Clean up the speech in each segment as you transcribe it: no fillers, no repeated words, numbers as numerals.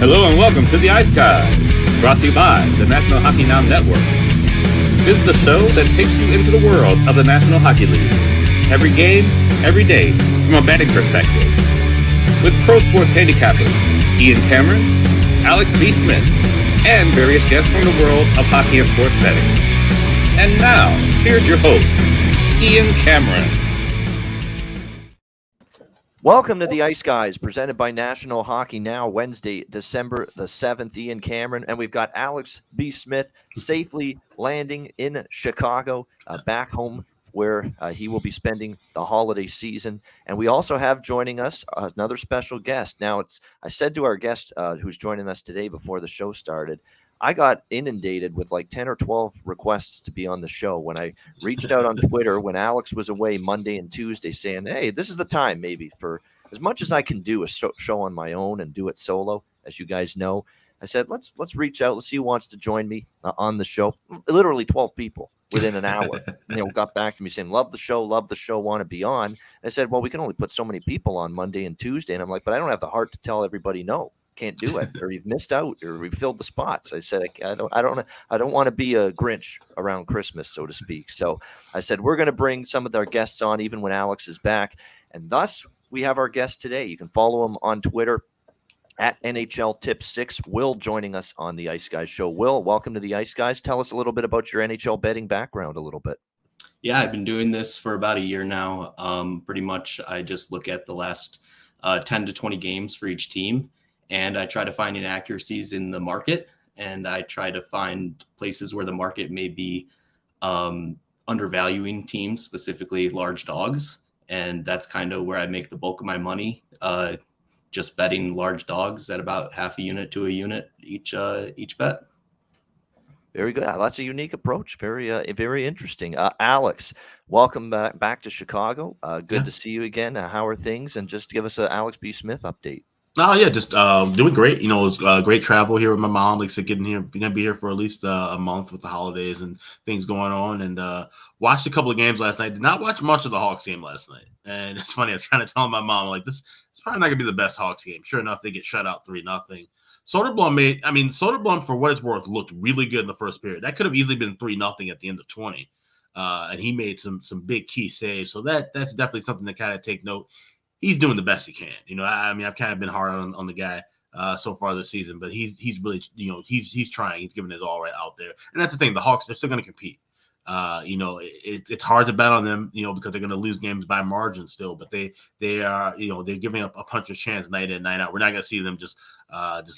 Hello and welcome to the Ice Guys, brought to you by the National Hockey Now Network. This is the show that takes you into the world of the National Hockey League. Every game, every day, from a betting perspective. With pro sports handicappers, Ian Cameron, Alex B. Smith, and various guests from the world of hockey and sports betting. And now, here's your host, Ian Cameron. Welcome to the Ice Guys, presented by National Hockey Now, Wednesday, December the 7th. Ian Cameron, and we've got Alex B. Smith safely landing in Chicago, back home where he will be spending the holiday season. And we also have joining us another special guest. Now, I said to our guest who's joining us today before the show started, I got inundated with like 10 or 12 requests to be on the show when I reached out on Twitter when Alex was away Monday and Tuesday saying, hey, this is the time maybe for as much as I can do a show on my own and do it solo, as you guys know. I said, let's reach out. Let's see who wants to join me on the show. Literally 12 people within an hour, got back to me saying, love the show, want to be on. And I said, well, we can only put so many people on Monday and Tuesday. And I'm like, but I don't have the heart to tell everybody no. Can't do it, or you've missed out, or we've filled the spots. I said, I don't want to be a Grinch around Christmas, so to speak. So I said, we're going to bring some of our guests on, even when Alex is back. And thus, we have our guest today. You can follow him on Twitter at NHL Tip 6. Will joining us on the Ice Guys show. Will, welcome to the Ice Guys. Tell us a little bit about your NHL betting background a little bit. Yeah, I've been doing this for about a year now. Pretty much, I just look at the last 10 to 20 games for each team. And I try to find inaccuracies in the market, and I try to find places where the market may be undervaluing teams, specifically large dogs. And that's kind of where I make the bulk of my money, just betting large dogs at about half a unit to a unit each bet. Very good. That's a unique approach. Very interesting. Alex, welcome back to Chicago. Good to see you again. How are things? And just give us an Alex B. Smith update. Oh yeah, just doing great. It was great travel here with my mom. Like I said, getting here, gonna be here for at least a month with the holidays and things going on. And watched a couple of games last night. Did not watch much of the Hawks game last night. And it's funny. I was kind of telling my mom, like, this is probably not gonna be the best Hawks game. Sure enough, they get shut out 3-0. Soderblom, for what it's worth, looked really good in the first period. That could have easily been 3-0 at the end of 20. And he made some big key saves. So that's definitely something to kind of take note. He's doing the best he can. I've kind of been hard on the guy so far this season, but he's really, he's trying. He's giving his all right out there. And that's the thing. The Hawks, they're still going to compete. It's hard to bet on them, because they're going to lose games by margin still, but they are, they're giving up a puncher's chance night in, night out. We're not going to see them just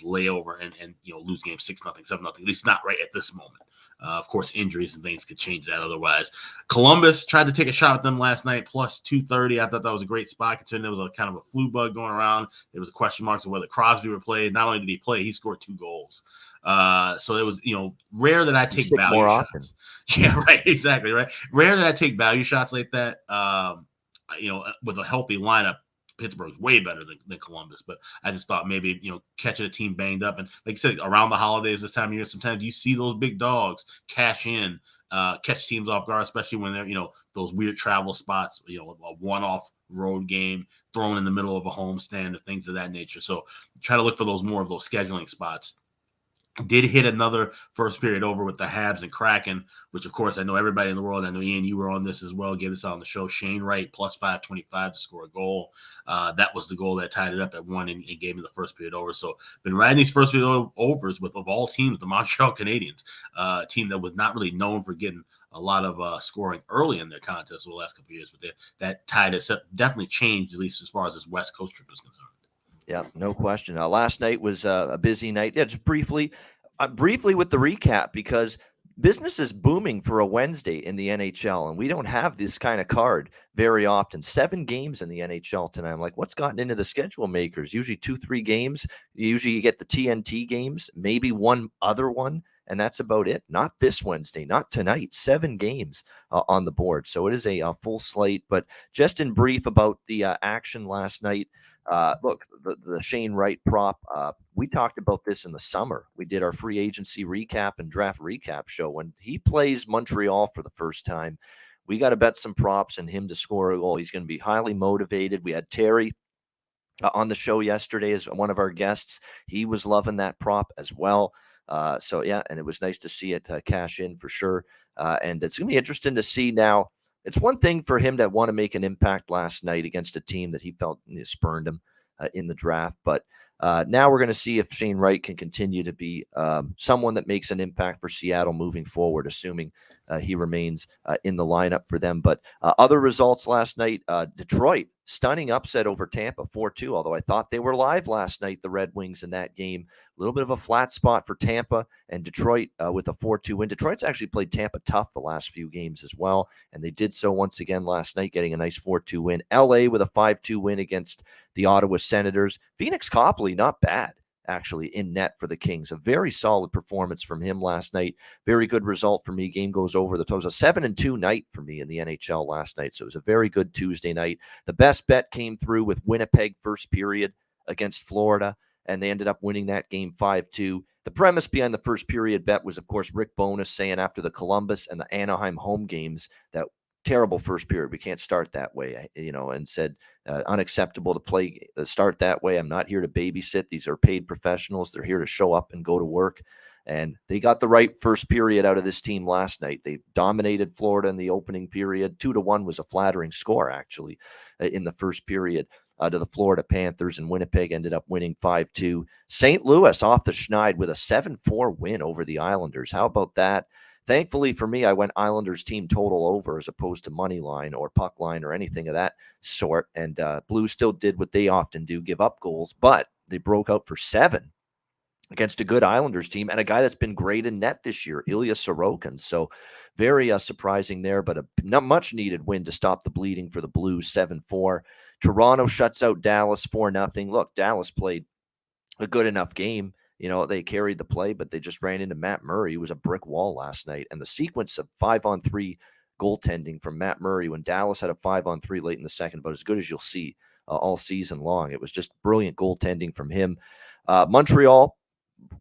lay over and lose games 6-0, 7-0, at least not right at this moment. Of course, injuries and things could change that otherwise. Columbus tried to take a shot at them last night, plus 230. I thought that was a great spot, considering there was a kind of a flu bug going around. There was a question marks of whether Crosby would play. Not only did he play, he scored 2 goals. So it was, rare that I take value shots. Yeah, right. Exactly. Right. Rare that I take value shots like that. With a healthy lineup, Pittsburgh's way better than Columbus, but I just thought maybe, catching a team banged up. And like I said, around the holidays this time of year, sometimes you see those big dogs cash in, catch teams off guard, especially when they're, those weird travel spots, a one-off road game thrown in the middle of a homestand and things of that nature. So try to look for more of those scheduling spots. Did hit another first period over with the Habs and Kraken, which, of course, I know everybody in the world. I know, Ian, you were on this as well. Gave this out on the show. Shane Wright, plus 525 to score a goal. That was the goal that tied it up at 1 and gave me the first period over. So, been riding these first period overs with, of all teams, the Montreal Canadiens, a team that was not really known for getting a lot of scoring early in their contest over the last couple of years. But that tide has definitely changed, at least as far as this West Coast trip is concerned. Yeah, no question. Last night was a busy night. Yeah, just briefly with the recap, because business is booming for a Wednesday in the NHL, and we don't have this kind of card very often. 7 games in the NHL tonight. I'm like, what's gotten into the schedule makers? Usually 2-3 games. Usually you get the TNT games, maybe one other one, and that's about it. Not this Wednesday, not tonight. 7 games on the board. So it is a full slate. But just in brief about the action last night, look, the Shane Wright prop, we talked about this in the summer. We did our free agency recap and draft recap show. When he plays Montreal for the first time, we got to bet some props and him to score a goal. He's going to be highly motivated. We had Terry on the show yesterday as one of our guests. He was loving that prop as well. So yeah, and it was nice to see it cash in for sure. And it's going to be interesting to see now. It's one thing for him to want to make an impact last night against a team that he felt spurned him in the draft. But now we're going to see if Shane Wright can continue to be someone that makes an impact for Seattle moving forward, assuming he remains in the lineup for them. But other results last night, Detroit, stunning upset over Tampa, 4-2, although I thought they were live last night, the Red Wings in that game. A little bit of a flat spot for Tampa, and Detroit with a 4-2 win. Detroit's actually played Tampa tough the last few games as well, and they did so once again last night, getting a nice 4-2 win. LA with a 5-2 win against the Ottawa Senators. Phoenix Copley, not bad, actually, in net for the Kings. A very solid performance from him last night. Very good result for me. Game goes over the total. It was a 7-2 night for me in the NHL last night, so it was a very good Tuesday night. The best bet came through with Winnipeg first period against Florida, and they ended up winning that game 5-2. The premise behind the first period bet was, of course, Rick Bowness saying after the Columbus and the Anaheim home games that terrible first period. We can't start that way, and said unacceptable to play start that way. I'm not here to babysit. These are paid professionals. They're here to show up and go to work. And they got the right first period out of this team last night. They dominated Florida in the opening period. 2-1 was a flattering score, actually, in the first period to the Florida Panthers, and Winnipeg ended up winning 5-2. St. Louis off the schneid with a 7-4 win over the Islanders. How about that? Thankfully for me, I went Islanders team total over as opposed to money line or puck line or anything of that sort. And Blues still did what they often do, give up goals, but they broke out for 7 against a good Islanders team and a guy that's been great in net this year, Ilya Sorokin. So very surprising there, but a not much needed win to stop the bleeding for the Blues, 7-4. Toronto shuts out Dallas 4-0. Look, Dallas played a good enough game. They carried the play, but they just ran into Matt Murray, who was a brick wall last night. And the sequence of 5-on-3 goaltending from Matt Murray when Dallas had a 5-on-3 late in the second, but as good as you'll see all season long. It was just brilliant goaltending from him. Montreal,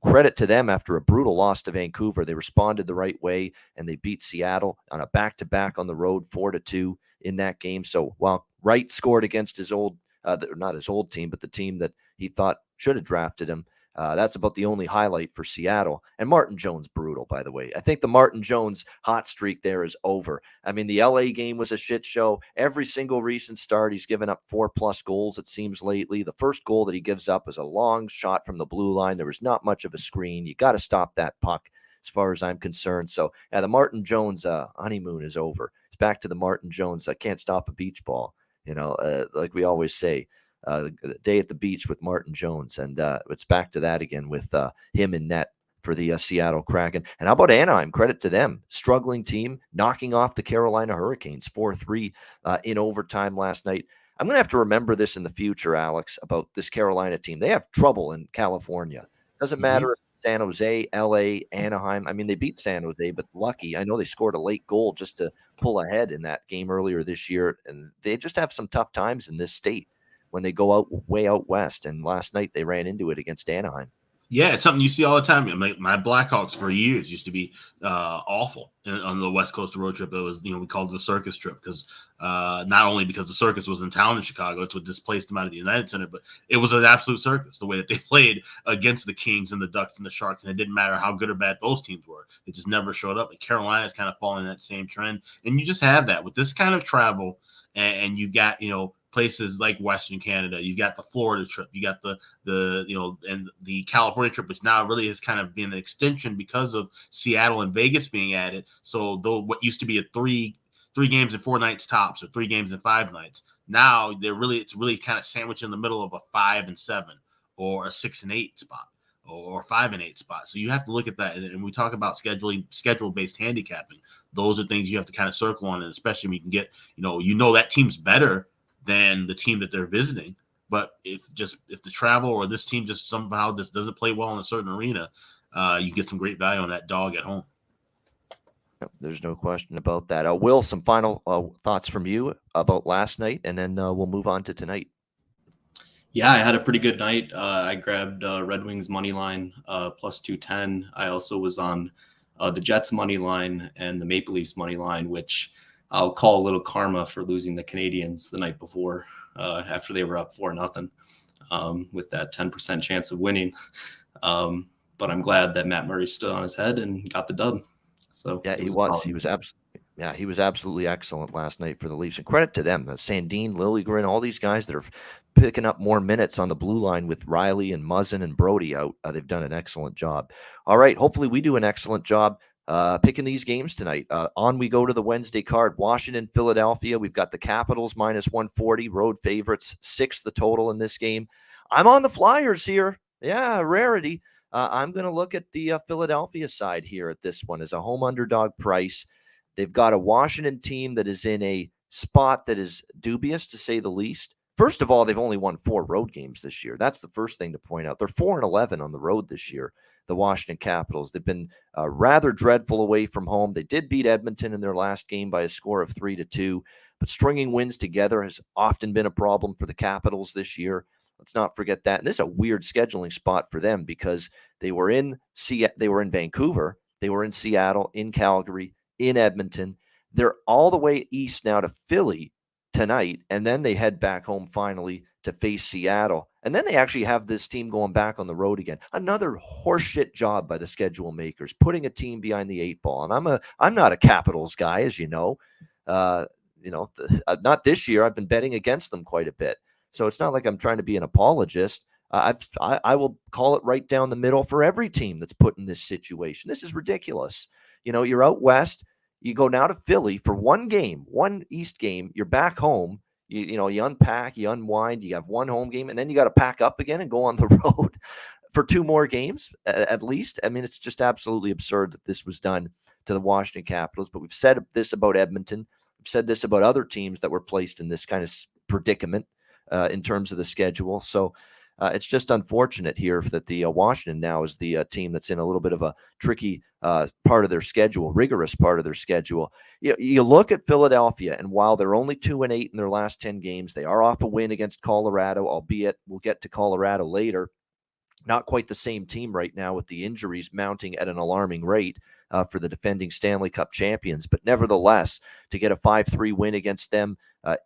credit to them after a brutal loss to Vancouver. They responded the right way, and they beat Seattle on a back-to-back on the road, 4-2 in that game. So while Wright scored against his old, not his old team, but the team that he thought should have drafted him, that's about the only highlight for Seattle. And Martin Jones, brutal, by the way. I think the Martin Jones hot streak there is over. I mean, the LA game was a shit show. Every single recent start, he's given up 4+ goals, it seems, lately. The first goal that he gives up is a long shot from the blue line. There was not much of a screen. You got to stop that puck, as far as I'm concerned. So, yeah, the Martin Jones honeymoon is over. It's back to the Martin Jones. I can't stop a beach ball, like we always say. The day at the beach with Martin Jones, and it's back to that again with him in net for the Seattle Kraken. And how about Anaheim? Credit to them. Struggling team, knocking off the Carolina Hurricanes 4-3 in overtime last night. I'm going to have to remember this in the future, Alex, about this Carolina team. They have trouble in California. Doesn't matter if it's San Jose, LA, Anaheim. I mean, they beat San Jose, but lucky. I know they scored a late goal just to pull ahead in that game earlier this year, and they just have some tough times in this state when they go way out west. And last night they ran into it against Anaheim. Yeah, it's something you see all the time. My Blackhawks for years used to be awful on the West Coast road trip. It was, we called it the circus trip because not only because the circus was in town in Chicago, it's what displaced them out of the United Center, but it was an absolute circus the way that they played against the Kings and the Ducks and the Sharks. And it didn't matter how good or bad those teams were. They just never showed up. And Carolina's kind of following that same trend. And you just have that with this kind of travel, and you've got, places like Western Canada, you got the Florida trip, you got the and the California trip, which now really has kind of been an extension because of Seattle and Vegas being added. So though what used to be a three games and 4 nights tops, or 3 games and 5 nights, now it's really kind of sandwiched in the middle of a 5 and 7 or a 6 and 8 spot or 5 and 8 spot. So you have to look at that. And we talk about schedule-based handicapping. Those are things you have to kind of circle on, and especially when you can get, that team's better than the team that they're visiting. But if the travel or this team just somehow just doesn't play well in a certain arena, you get some great value on that dog at home. There's no question about that. Will, some final thoughts from you about last night, and then we'll move on to tonight. Yeah, I had a pretty good night. I grabbed Red Wings money line plus 210. I also was on the Jets money line and the Maple Leafs money line, which I'll call a little karma for losing the Canadians the night before after they were up 4-0. with that 10% chance of winning. But I'm glad that Matt Murray stood on his head and got the dub. So Yeah, he was. He was absolutely excellent last night for the Leafs. And credit to them, Sandin, Liljegren, all these guys that are picking up more minutes on the blue line with Riley and Muzzin and Brody out. They've done an excellent job. All right, hopefully we do an excellent job picking these games tonight. On we go to the Wednesday card. Washington, Philadelphia. We've got the Capitals minus 140, road favorites, 6 the total in this game. I'm on the Flyers here. Yeah, rarity. I'm going to look at the Philadelphia side here at this one as a home underdog price. They've got a Washington team that is in a spot that is dubious, to say the least. First of all, they've only won 4 road games this year. That's the first thing to point out. They're 4-11 on the road this year, the Washington Capitals. They've been rather dreadful away from home. They did beat Edmonton in their last game by a score of 3-2, but stringing wins together has often been a problem for the Capitals this year. Let's not forget that. And this is a weird scheduling spot for them because they were in Vancouver, they were in Seattle, in Calgary, in Edmonton. They're all the way east now to Philly tonight, and then they head back home finally to face Seattle. And then they actually have this team going back on the road again. Another horseshit job by the schedule makers, putting a team behind the 8 ball. And I'm not a Capitals guy, as you know. Not this year. I've been betting against them quite a bit. So it's not like I'm trying to be an apologist. I will call it right down the middle for every team that's put in this situation. This is ridiculous. You're out west. You go now to Philly for one game, one East game. You're back home. You unpack, you unwind. You have one home game, and then you got to pack up again and go on the road for 2 more games at least. I mean, it's just absolutely absurd that this was done to the Washington Capitals. But we've said this about Edmonton. We've said this about other teams that were placed in this kind of predicament in terms of the schedule. So it's just unfortunate here that the Washington now is the team that's in a little bit of a tricky part of their schedule, rigorous part of their schedule. You look at Philadelphia, and while they're only 2-8 in their last 10 games, they are off a win against Colorado, albeit we'll get to Colorado later. Not quite the same team right now with the injuries mounting at an alarming rate for the defending Stanley Cup champions. But nevertheless, to get a 5-3 win against them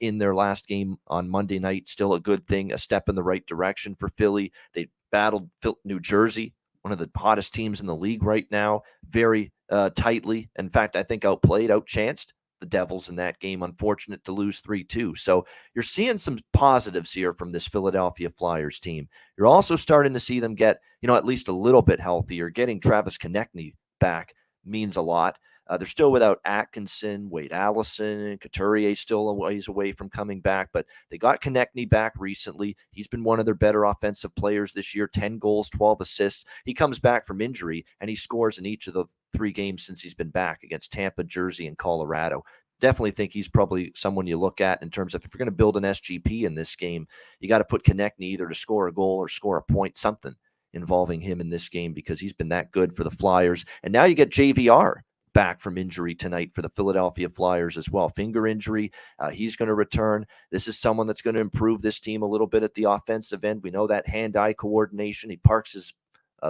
in their last game on Monday night, still a good thing, a step in the right direction for Philly. They battled New Jersey, one of the hottest teams in the league right now, very tightly. In fact, I think outchanced the Devils in that game. Unfortunate to lose 3-2. So you're seeing some positives here from this Philadelphia Flyers team. You're also starting to see them get, at least a little bit healthier. Getting Travis Konechny back means a lot. They're still without Atkinson, Wade Allison, Couturier still a ways away from coming back, but they got Konechny back recently. He's been one of their better offensive players this year, 10 goals, 12 assists. He comes back from injury, and he scores in each of the 3 games since he's been back against Tampa, Jersey, and Colorado. Definitely think he's probably someone you look at in terms of if you're going to build an SGP in this game, you got to put Konechny either to score a goal or score a point, something involving him in this game because he's been that good for the Flyers. And now you get JVR back from injury tonight for the Philadelphia Flyers as well. Finger injury. He's going to return. This is someone that's going to improve this team a little bit at the offensive end. We know that hand-eye coordination. He parks his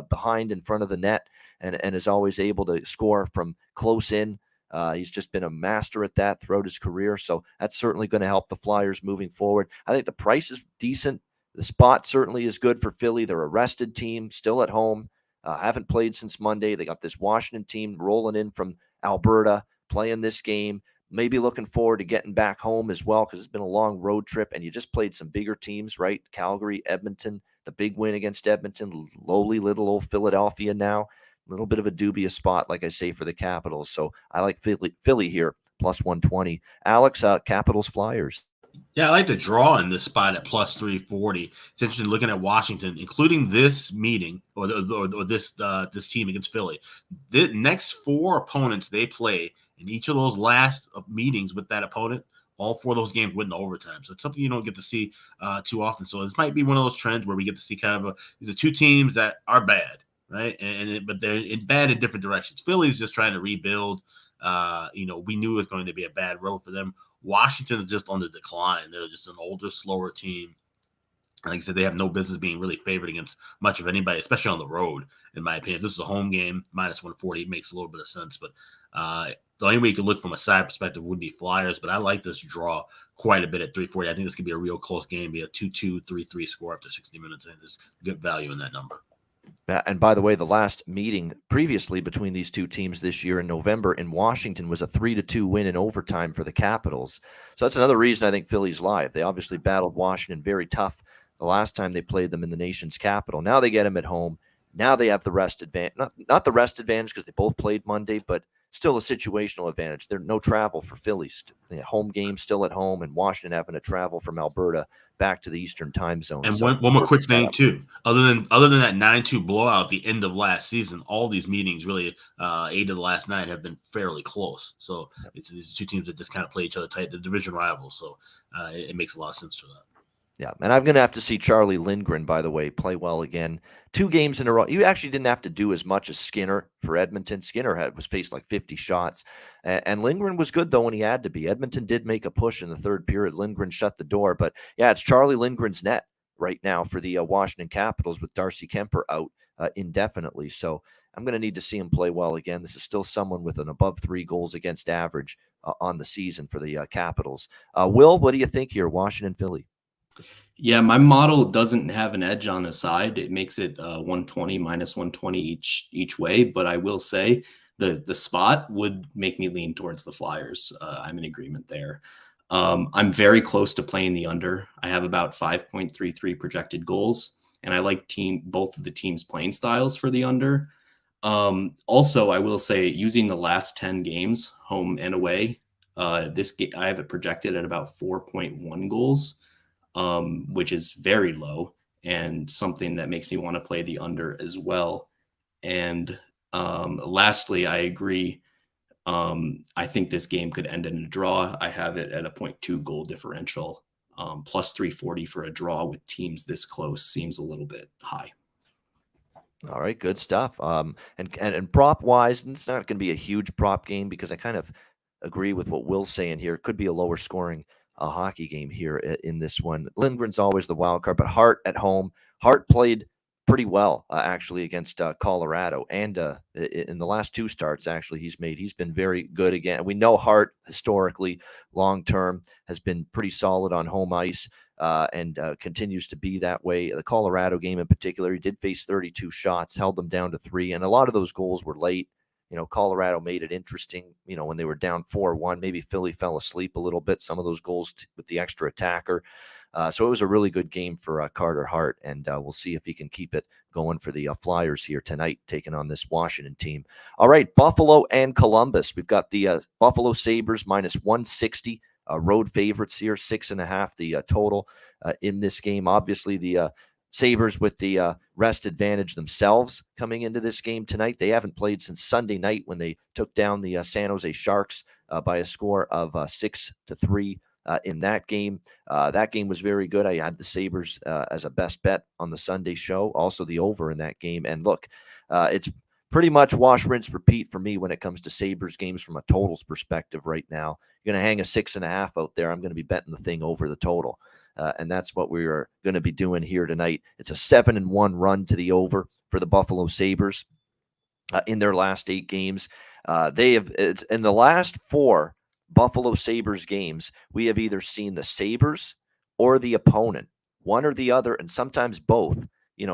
behind in front of the net and is always able to score from close in. He's just been a master at that throughout his career. So that's certainly going to help the Flyers moving forward. I think the price is decent. The spot certainly is good for Philly. They're a rested team, still at home. Haven't played since Monday. They got this Washington team rolling in from Alberta, playing this game, maybe looking forward to getting back home as well because it's been a long road trip, and you just played some bigger teams, right? Calgary, Edmonton, the big win against Edmonton, lowly little old Philadelphia now. A little bit of a dubious spot, like I say, for the Capitals. So I like Philly here, plus 120. Alex, Capitals Flyers. Yeah, I like the draw in this spot at plus 340. It's interesting looking at Washington, including this meeting or this team against Philly. The next 4 opponents they play in each of those last meetings with that opponent, all 4 of those games went in overtime. So it's something you don't get to see too often. So this might be one of those trends where we get to see kind of these are 2 teams that are bad, right? But they're bad in different directions. Philly's just trying to rebuild. We knew it was going to be a bad road for them. Washington is just on the decline. They're just an older, slower team. Like I said, they have no business being really favored against much of anybody, especially on the road, in my opinion. If this is a home game, minus 140, it makes a little bit of sense. But the only way you could look from a side perspective would be Flyers, but I like this draw quite a bit at 340. I think this could be a real close game, be a 2-2, 3-3 score after 60 minutes. I think there's good value in that number. And by the way, the last meeting previously between these two teams this year in November in Washington was a 3-2 win in overtime for the Capitals. So that's another reason I think Philly's live. They obviously battled Washington very tough the last time they played them in the nation's capital. Now they get them at home. Now they have the rest advantage. Not the rest advantage because they both played Monday, but still a situational advantage. There's no travel for Phillies. Home game still at home, and Washington having to travel from Alberta back to the Eastern time zone. And one more quick thing too. Other than that 9-2 blowout at the end of last season, all these meetings really 8 of the last 9 have been fairly close. So it's these two teams that just kind of play each other tight, the division rivals. So it makes a lot of sense for that. Yeah, and I'm going to have to see Charlie Lindgren, by the way, play well again. 2 games in a row. You actually didn't have to do as much as Skinner for Edmonton. Skinner was faced like 50 shots. And Lindgren was good, though, when he had to be. Edmonton did make a push in the third period. Lindgren shut the door. But, yeah, it's Charlie Lindgren's net right now for the Washington Capitals with Darcy Kemper out indefinitely. So I'm going to need to see him play well again. This is still someone with an above 3 goals against average on the season for the Capitals. Will, what do you think here, Washington, Philly? Yeah, my model doesn't have an edge on the side. It makes it 120 minus 120 each way. But I will say the spot would make me lean towards the Flyers. I'm in agreement there. I'm very close to playing the under. I have about 5.33 projected goals, and I like both of the teams' playing styles for the under. Also, I will say using the last 10 games, home and away, this game I have it projected at about 4.1 goals. Which is very low and something that makes me want to play the under as well. And lastly, I agree. I think this game could end in a draw. I have it at a 0.2 goal differential. Plus 340 for a draw with teams this close seems a little bit high. All right, good stuff. And prop wise, it's not going to be a huge prop game because I kind of agree with what Will's saying here. It could be a lower scoring hockey game here in this one. Lindgren's always the wild card, but Hart at home. Hart played pretty well actually against Colorado, and in the last 2 starts actually he's been very good again. We know Hart historically long term has been pretty solid on home ice and continues to be that way. The Colorado game in particular, he did face 32 shots, held them down to 3, and a lot of those goals were late. Colorado made it interesting, when they were down 4-1. Maybe Philly fell asleep a little bit, some of those goals with the extra attacker. So it was a really good game for Carter Hart, and we'll see if he can keep it going for the Flyers here tonight, taking on this Washington team. All right, Buffalo and Columbus. We've got the Buffalo Sabres minus 160, road favorites here, 6.5 the total in this game. Obviously, the Sabres with the rest advantage themselves coming into this game tonight. They haven't played since Sunday night when they took down the San Jose Sharks by a score of 6-3 in that game. That game was very good. I had the Sabres as a best bet on the Sunday show, also the over in that game. And look, it's pretty much wash, rinse, repeat for me when it comes to Sabres games from a totals perspective right now. You're going to hang a 6.5 out there. I'm going to be betting the thing over the total. And that's what we are going to be doing here tonight. It's a 7-1 run to the over for the Buffalo Sabres in their last 8 games. They have, in the last 4 Buffalo Sabres games, we have either seen the Sabres or the opponent, one or the other, and sometimes both,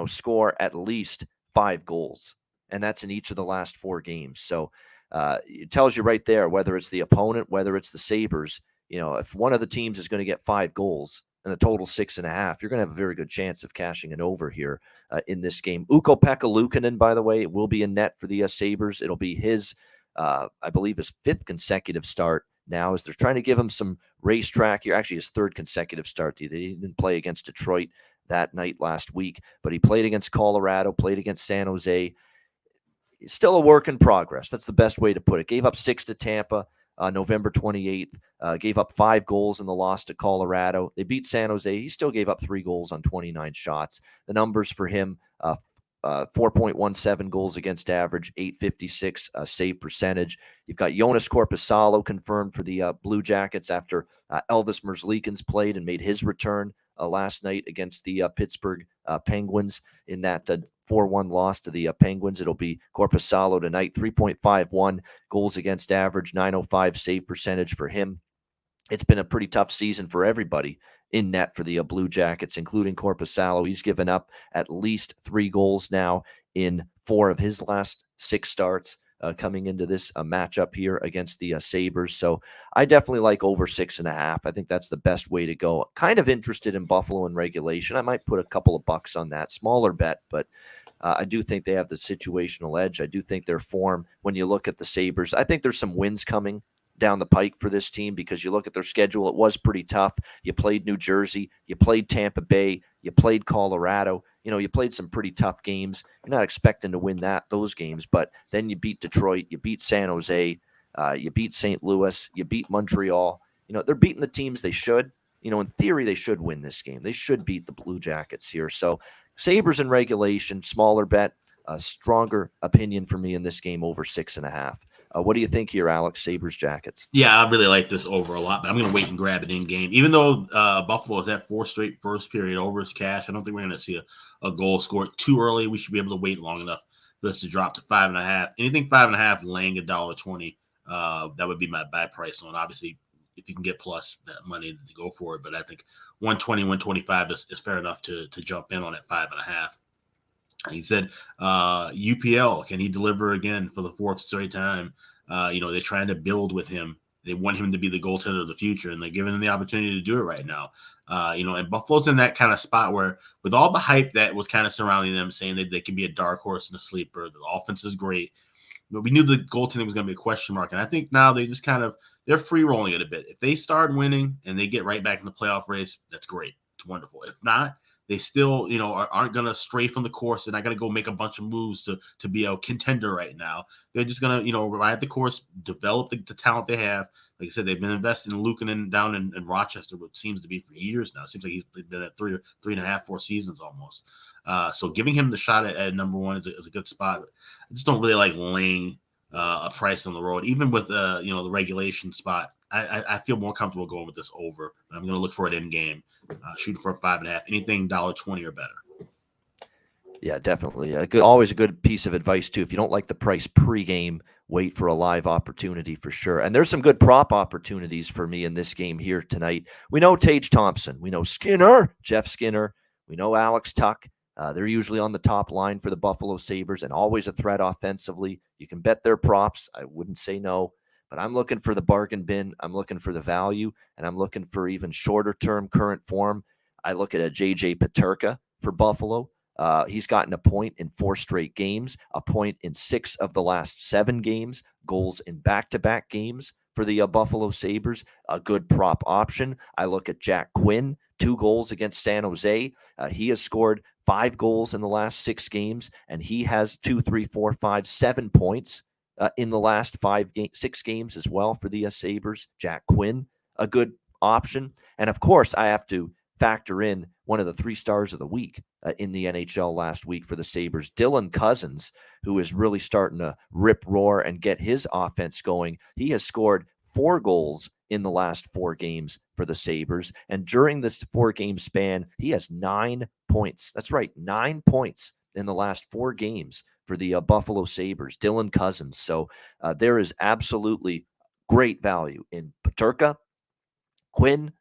score at least 5 goals. And that's in each of the last 4 games. So it tells you right there, whether it's the opponent, whether it's the Sabres, if one of the teams is going to get 5 goals, and a total 6.5, you're going to have a very good chance of cashing it over here in this game. Ukko-Pekka Luukkonen, by the way, will be in net for the Sabres. It'll be his, I believe, his 5th consecutive start now, as they're trying to give him some racetrack here. Actually, his 3rd consecutive start. He didn't play against Detroit that night last week, but he played against Colorado, played against San Jose. It's still a work in progress. That's the best way to put it. Gave up 6 to Tampa. November 28th, gave up 5 goals in the loss to Colorado. They beat San Jose. He still gave up 3 goals on 29 shots. The numbers for him, 4.17 goals against average, .856 save percentage. You've got Jonas Korpisalo confirmed for the Blue Jackets after Elvis Merzlikins played and made his return last night against the Pittsburgh Penguins in that 4-1 loss to the Penguins. It'll be Korpisalo tonight, 3.51 goals against average, 905 save percentage for him. It's been a pretty tough season for everybody in net for the Blue Jackets, including Korpisalo. He's given up at least 3 goals now in 4 of his last 6 starts coming into this matchup here against the Sabres. So I definitely like over 6.5. I think that's the best way to go. Kind of interested in Buffalo in regulation. I might put a couple of bucks on that. Smaller bet, but I do think they have the situational edge. I do think their form, when you look at the Sabres, I think there's some wins coming down the pike for this team because you look at their schedule, it was pretty tough. You played New Jersey, you played Tampa Bay, you played Colorado. You played some pretty tough games. You're not expecting to win those games, but then you beat Detroit, you beat San Jose, you beat St. Louis, you beat Montreal. They're beating the teams they should. In theory, they should win this game. They should beat the Blue Jackets here. So Sabres in regulation, smaller bet, a stronger opinion for me in this game over 6.5. What do you think here, Alex? Sabres Jackets. Yeah, I really like this over a lot, but I'm going to wait and grab it in game. Even though Buffalo is at 4 straight first period overs cash, I don't think we're going to see a goal scored too early. We should be able to wait long enough for this to drop to 5.5. Anything 5.5, laying $1.20. That would be my buy price on. Obviously, if you can get plus that money to go for it, but I think 120, 125 is fair enough to jump in on at 5.5. He said, UPL, can he deliver again for the 4th straight time? They're trying to build with him. They want him to be the goaltender of the future, and they're giving him the opportunity to do it right now. And Buffalo's in that kind of spot where, with all the hype that was kind of surrounding them, saying that they can be a dark horse and a sleeper, the offense is great, but we knew the goaltending was going to be a question mark. And I think now they just they're free rolling it a bit. If they start winning and they get right back in the playoff race, that's great. It's wonderful. If not, they still, aren't going to stray from the course. They're not going to go make a bunch of moves to be a contender right now. They're just going to, ride the course, develop the talent they have. Like I said, they've been investing in Luukkonen down in Rochester, what seems to be for years now. It seems like he's been at 3.5, 4 seasons almost. So giving him the shot at number 1 is a good spot. I just don't really like laying a price on the road, even with the regulation spot. I feel more comfortable going with this over, but I'm going to look for it in game. Shoot for a 5.5. Anything $1.20 or better. Yeah, definitely. Always a good piece of advice too. If you don't like the price pregame, wait for a live opportunity for sure. And there's some good prop opportunities for me in this game here tonight. We know Tage Thompson. We know Jeff Skinner. We know Alex Tuck. They're usually on the top line for the Buffalo Sabres and always a threat offensively. You can bet their props. I wouldn't say no. But I'm looking for the bargain bin. I'm looking for the value, and I'm looking for even shorter-term current form. I look at a J.J. Peterka for Buffalo. He's gotten a point in 4 straight games, a point in 6 of the last 7 games, goals in back-to-back games for the Buffalo Sabres, a good prop option. I look at Jack Quinn, 2 goals against San Jose. He has scored 5 goals in the last 6 games, and he has 2, 3, 4, 5, 7 points in the last 6 games as well for the Sabres. Jack Quinn, a good option. And of course, I have to factor in one of the 3 stars of the week in the NHL last week for the Sabres, Dylan Cousins, who is really starting to rip roar and get his offense going. He has scored 4 goals in the last 4 games for the Sabres. And during this 4-game span, he has 9 points. That's right, 9 points in the last 4 games for the Buffalo Sabres, Dylan Cousins. So there is absolutely great value in Peterka, Quinn,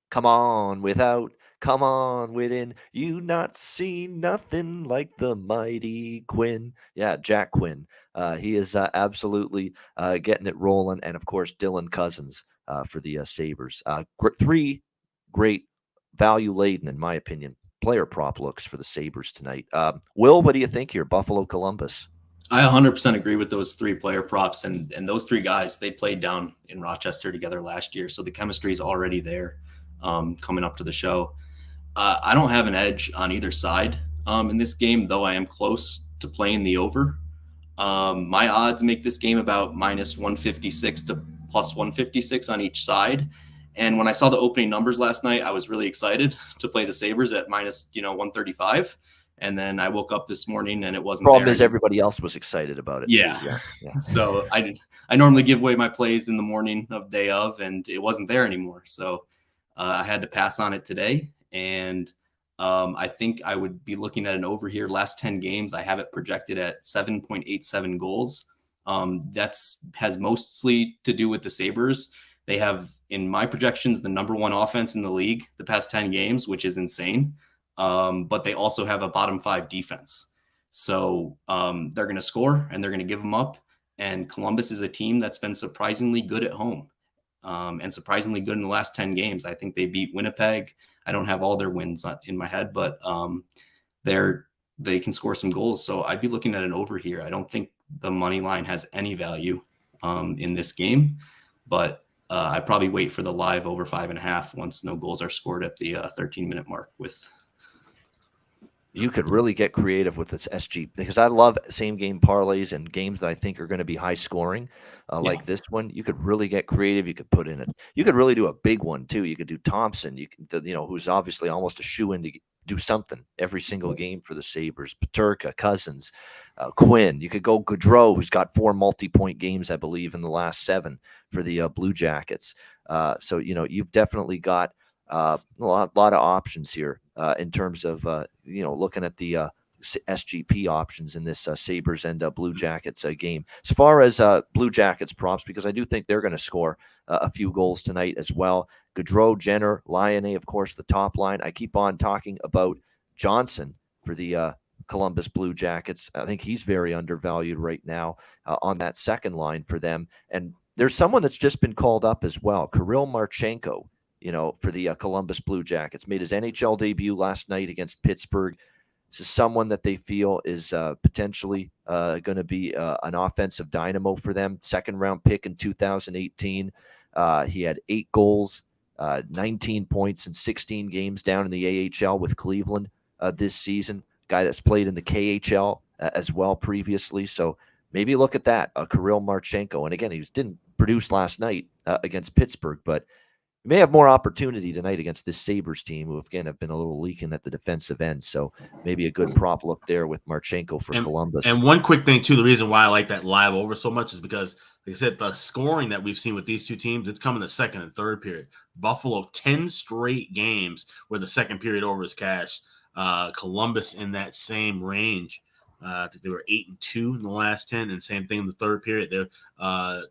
come on within, you not see nothing like the mighty Quinn. Yeah, Jack Quinn. He is absolutely getting it rolling. And of course, Dylan Cousins for the Sabres. 3 great value-laden, in my opinion, player prop looks for the Sabres tonight. Will, what do you think here? Buffalo, Columbus. I 100% agree with those 3 player props. And those 3 guys, they played down in Rochester together last year. So the chemistry is already there coming up to the show. I don't have an edge on either side in this game, though I am close to playing the over. My odds make this game about minus 156 to plus 156 on each side. And when I saw the opening numbers last night, I was really excited to play the Sabres at minus 135. And then I woke up this morning and it wasn't Problem there. is everybody else was excited about it. Yeah. Too. Yeah. So I normally give away my plays in the morning of day of, and it wasn't there anymore. So I had to pass on it today. And I think I would be looking at an over here. Last 10 games, I have it projected at 7.87 goals. Has mostly to do with the Sabres. They have, in my projections, the number one offense in the league the past 10 games, which is insane. But they also have a bottom 5 defense. So they're going to score and they're going to give them up. And Columbus is a team that's been surprisingly good at home and surprisingly good in the last 10 games. I think they beat Winnipeg. I don't have all their wins in my head, but they can score some goals. So I'd be looking at an over here. I don't think the money line has any value in this game, but I'd probably wait for the live over 5.5 once no goals are scored at the 13-minute mark. You could really get creative with this SG, because I love same game parlays and games that I think are going to be high scoring, like this one. You could really get creative. You could put in you could really do a big one too. You could do Thompson, who's obviously almost a shoe-in to do something every single game for the Sabres. Peterka, Cousins, Quinn. You could go Gaudreau, who's got 4 multi-point games, I believe, in the last 7 for the Blue Jackets. So you've definitely got a lot of options here in terms of looking at the SGP options in this Sabres and Blue Jackets game. As far as Blue Jackets props, because I do think they're going to score a few goals tonight as well. Gaudreau, Jenner, Lyonnais, of course, the top line. I keep on talking about Johnson for the Columbus Blue Jackets. I think he's very undervalued right now on that second line for them. And there's someone that's just been called up as well, Kirill Marchenko, for the Columbus Blue Jackets. Made his NHL debut last night against Pittsburgh. This is someone that they feel is potentially going to be an offensive dynamo for them. Second-round pick in 2018. He had 8 goals, 19 points in 16 games down in the AHL with Cleveland this season. Guy that's played in the KHL as well previously. So maybe look at that, Kirill Marchenko. And again, he didn't produce last night against Pittsburgh, but you may have more opportunity tonight against this Sabres team, who, again, have been a little leaking at the defensive end. So maybe a good prop look there with Marchenko for Columbus. And one quick thing, too, the reason why I like that live over so much is because, like I said, the scoring that we've seen with these two teams, it's come in the second and third period. Buffalo, 10 straight games where the second period over is cashed. Columbus in that same range. I think they were 8-2 in the last 10, and same thing in the third period. They're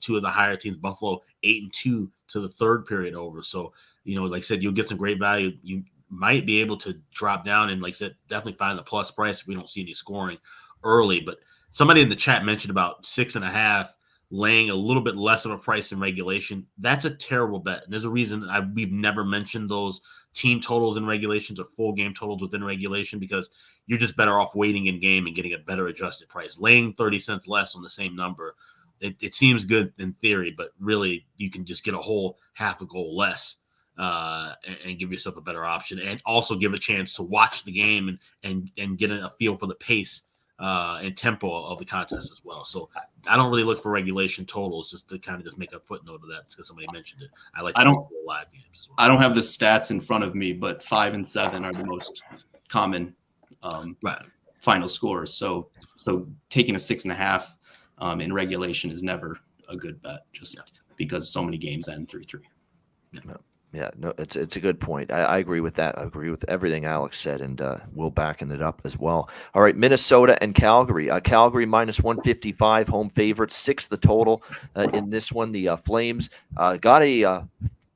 2 of the higher teams. Buffalo 8-2 to the third period over. So, like I said, you'll get some great value. You might be able to drop down and, like I said, definitely find a plus price if we don't see any scoring early. But somebody in the chat mentioned about 6.5 laying a little bit less of a price in regulation. That's a terrible bet. And there's a reason we've never mentioned those team totals in regulations or full game totals within regulation, because you're just better off waiting in game and getting a better adjusted price. Laying 30 cents less on the same number, it seems good in theory, but really you can just get a whole half a goal less and give yourself a better option, and also give a chance to watch the game and get a feel for the pace and tempo of the contest as well. So I don't really look for regulation totals, just to kind of just make a footnote of that because somebody mentioned it. I like to look for live games as well. I don't have the stats in front of me, but 5 and 7 are the most common final scores. So taking a 6.5 in regulation is never a good bet, just because so many games end 3-3. Yeah, no, it's a good point. I agree with that. I agree with everything Alex said, and we'll backing it up as well. All right, Minnesota and Calgary. Calgary minus 155, home favorites, 6 the total in this one. The Flames got a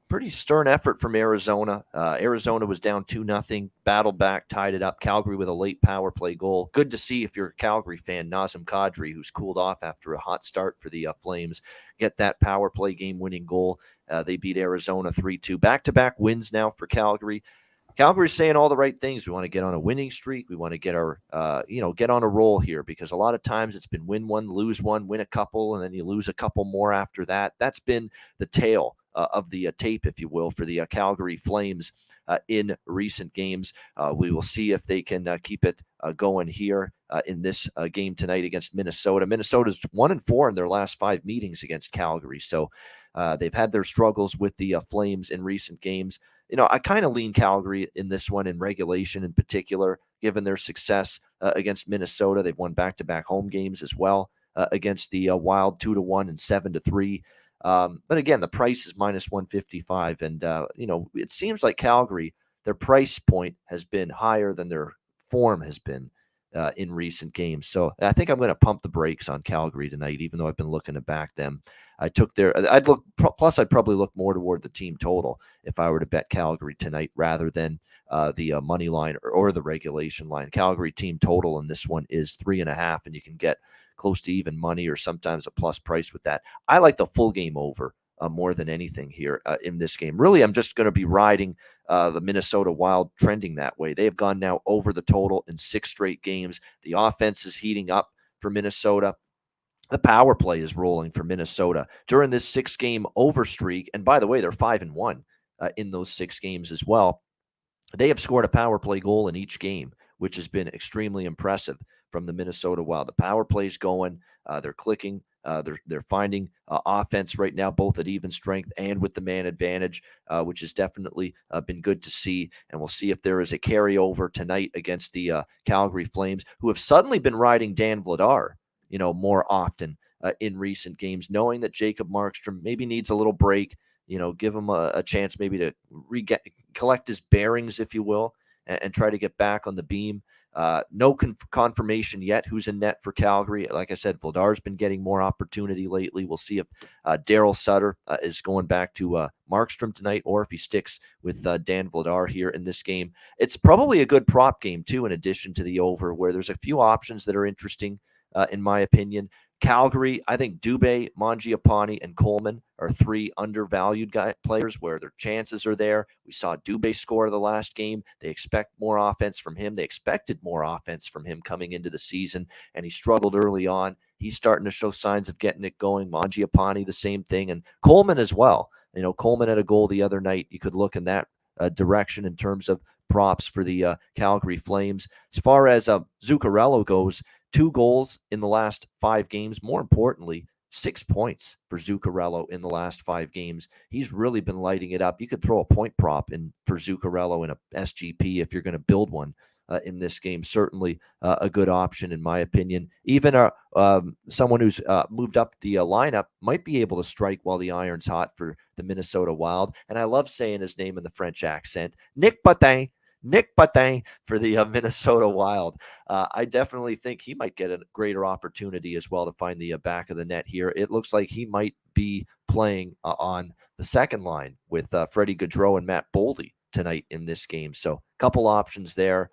pretty stern effort from Arizona. Arizona was down 2-0, battled back, tied it up. Calgary with a late power play goal. Good to see, if you're a Calgary fan, Nazem Kadri, who's cooled off after a hot start for the Flames, get that power play game-winning goal. They beat Arizona 3-2. Back-to-back wins now for Calgary. Calgary's saying all the right things. We want to get on a winning streak. We want to get our, get on a roll here, because a lot of times it's been win one, lose one, win a couple, and then you lose a couple more after that. That's been the tale of the tape, if you will, for the Calgary Flames in recent games. We will see if they can keep it going here in this game tonight against Minnesota. Minnesota's 1-4 in their last 5 meetings against Calgary, so they've had their struggles with the Flames in recent games. I kind of lean Calgary in this one, in regulation in particular, given their success against Minnesota. They've won back-to-back home games as well against the Wild, 2-1 and 7-3. But again, the price is minus 155, and it seems like Calgary, their price point has been higher than their form has been in recent games. So I think I'm going to pump the brakes on Calgary tonight, even though I've been looking to back them. I'd probably look more toward the team total if I were to bet Calgary tonight rather than the money line or the regulation line. Calgary team total in this one is 3.5, and you can get close to even money or sometimes a plus price with that. I like the full game over more than anything here in this game. Really, I'm just going to be riding the Minnesota Wild trending that way. They have gone now over the total in 6 straight games. The offense is heating up for Minnesota. The power play is rolling for Minnesota during this 6-game over streak. And by the way, they're 5-1 in those 6 games as well. They have scored a power play goal in each game, which has been extremely impressive from the Minnesota Wild. The power play's going. They're clicking. They're finding offense right now, both at even strength and with the man advantage, which has definitely been good to see. And we'll see if there is a carryover tonight against the Calgary Flames, who have suddenly been riding Dan Vladar, more often in recent games, knowing that Jacob Markstrom maybe needs a little break. Give him a chance maybe to collect his bearings, if you will, and try to get back on the beam. No confirmation yet who's in net for Calgary. Like I said, Vladar's been getting more opportunity lately. We'll see if Daryl Sutter is going back to Markstrom tonight or if he sticks with Dan Vladar here in this game. It's probably a good prop game, too, in addition to the over, where there's a few options that are interesting, in my opinion. Calgary, I think Dubé, Mangiapane, and Coleman are 3 undervalued players where their chances are there. We saw Dubé score the last game. They expect more offense from him. They expected more offense from him coming into the season, and he struggled early on. He's starting to show signs of getting it going. Mangiapane, the same thing, and Coleman as well. Coleman had a goal the other night. You could look in that direction in terms of props for the Calgary Flames. As far as Zuccarello goes, 2 goals in the last 5 games. More importantly, 6 points for Zuccarello in the last 5 games. He's really been lighting it up. You could throw a point prop in for Zuccarello in a SGP if you're going to build one in this game. Certainly a good option, in my opinion. Even someone who's moved up the lineup might be able to strike while the iron's hot for the Minnesota Wild. And I love saying his name in the French accent, Nick Patin for the Minnesota Wild. I definitely think he might get a greater opportunity as well to find the back of the net here. It looks like he might be playing on the second line with Freddie Gaudreau and Matt Boldy tonight in this game. So a couple options there.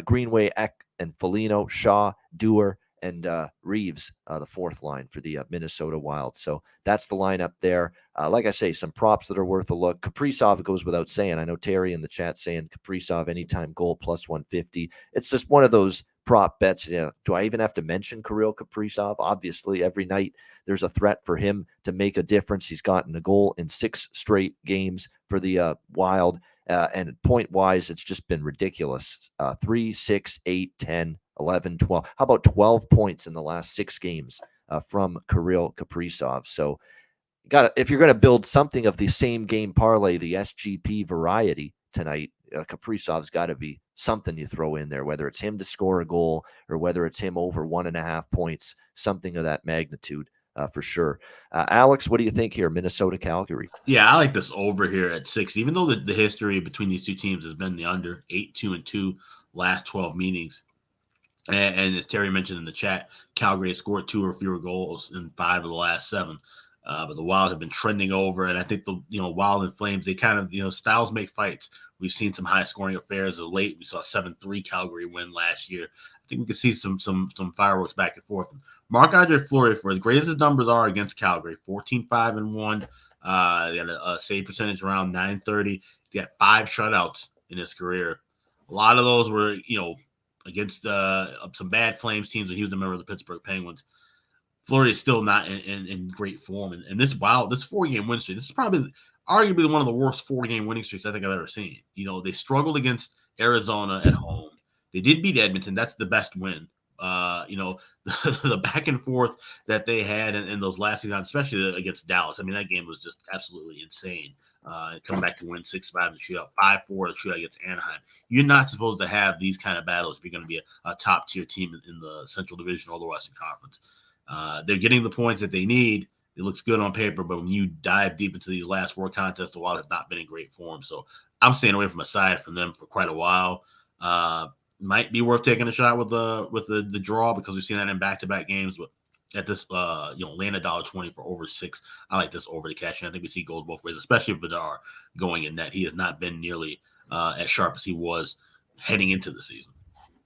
Greenway, Eck, and Foligno, Shaw, Dewar, and Reeves, the 4th line for the Minnesota Wild. So that's the lineup there. Like I say, some props that are worth a look. Kaprizov goes without saying. I know Terry in the chat saying Kaprizov anytime goal plus 150. It's just one of those prop bets. Do I even have to mention Kirill Kaprizov? Obviously, every night there's a threat for him to make a difference. He's gotten a goal in 6 straight games for the Wild. And point-wise, it's just been ridiculous. 3, 6, 8, 10, 11, 12. How about 12 points in the last 6 games from Kirill Kaprizov? So if you're going to build something of the same game parlay, the SGP variety tonight, Kaprizov's got to be something you throw in there, whether it's him to score a goal or whether it's him over 1.5 points, something of that magnitude. For sure. Alex, what do you think here? Minnesota, Calgary. Yeah, I like this over here at 6, even though the history between these two teams has been the under 8-2-2 last 12 meetings. And as Terry mentioned in the chat, Calgary has scored 2 or fewer goals in 5 of the last 7. But the Wild have been trending over, and I think the Wild and Flames, they kind of styles make fights. We've seen some high scoring affairs of late. We saw 7-3 Calgary win last year. I think we could see some fireworks back and forth. Marc-Andre Fleury, for as great as his numbers are against Calgary, 14-5-1. They got a save percentage around 930. He got 5 shutouts in his career. A lot of those were against some bad Flames teams when he was a member of the Pittsburgh Penguins. Fleury is still not in great form. And this 4-game win streak, this is probably arguably one of the worst 4-game winning streaks I think I've ever seen. They struggled against Arizona at home. They did beat Edmonton. That's the best win. The back and forth that they had in those last season, especially against Dallas. I mean, that game was just absolutely insane. Coming back to win 6-5 the shootout, 5-4 the shootout against Anaheim. You're not supposed to have these kind of battles if you're going to be a top tier team in the Central Division or the Western Conference. They're getting the points that they need. It looks good on paper, but when you dive deep into these last 4 contests, the Wild have not been in great form. So I'm staying away from a side from them for quite a while. Might be worth taking a shot with the draw because we've seen that in back-to-back games. But at this, laying $1.20 for over 6, I like this over the cash. And I think we see goals both ways, especially Vidar going in net. He has not been nearly as sharp as he was heading into the season.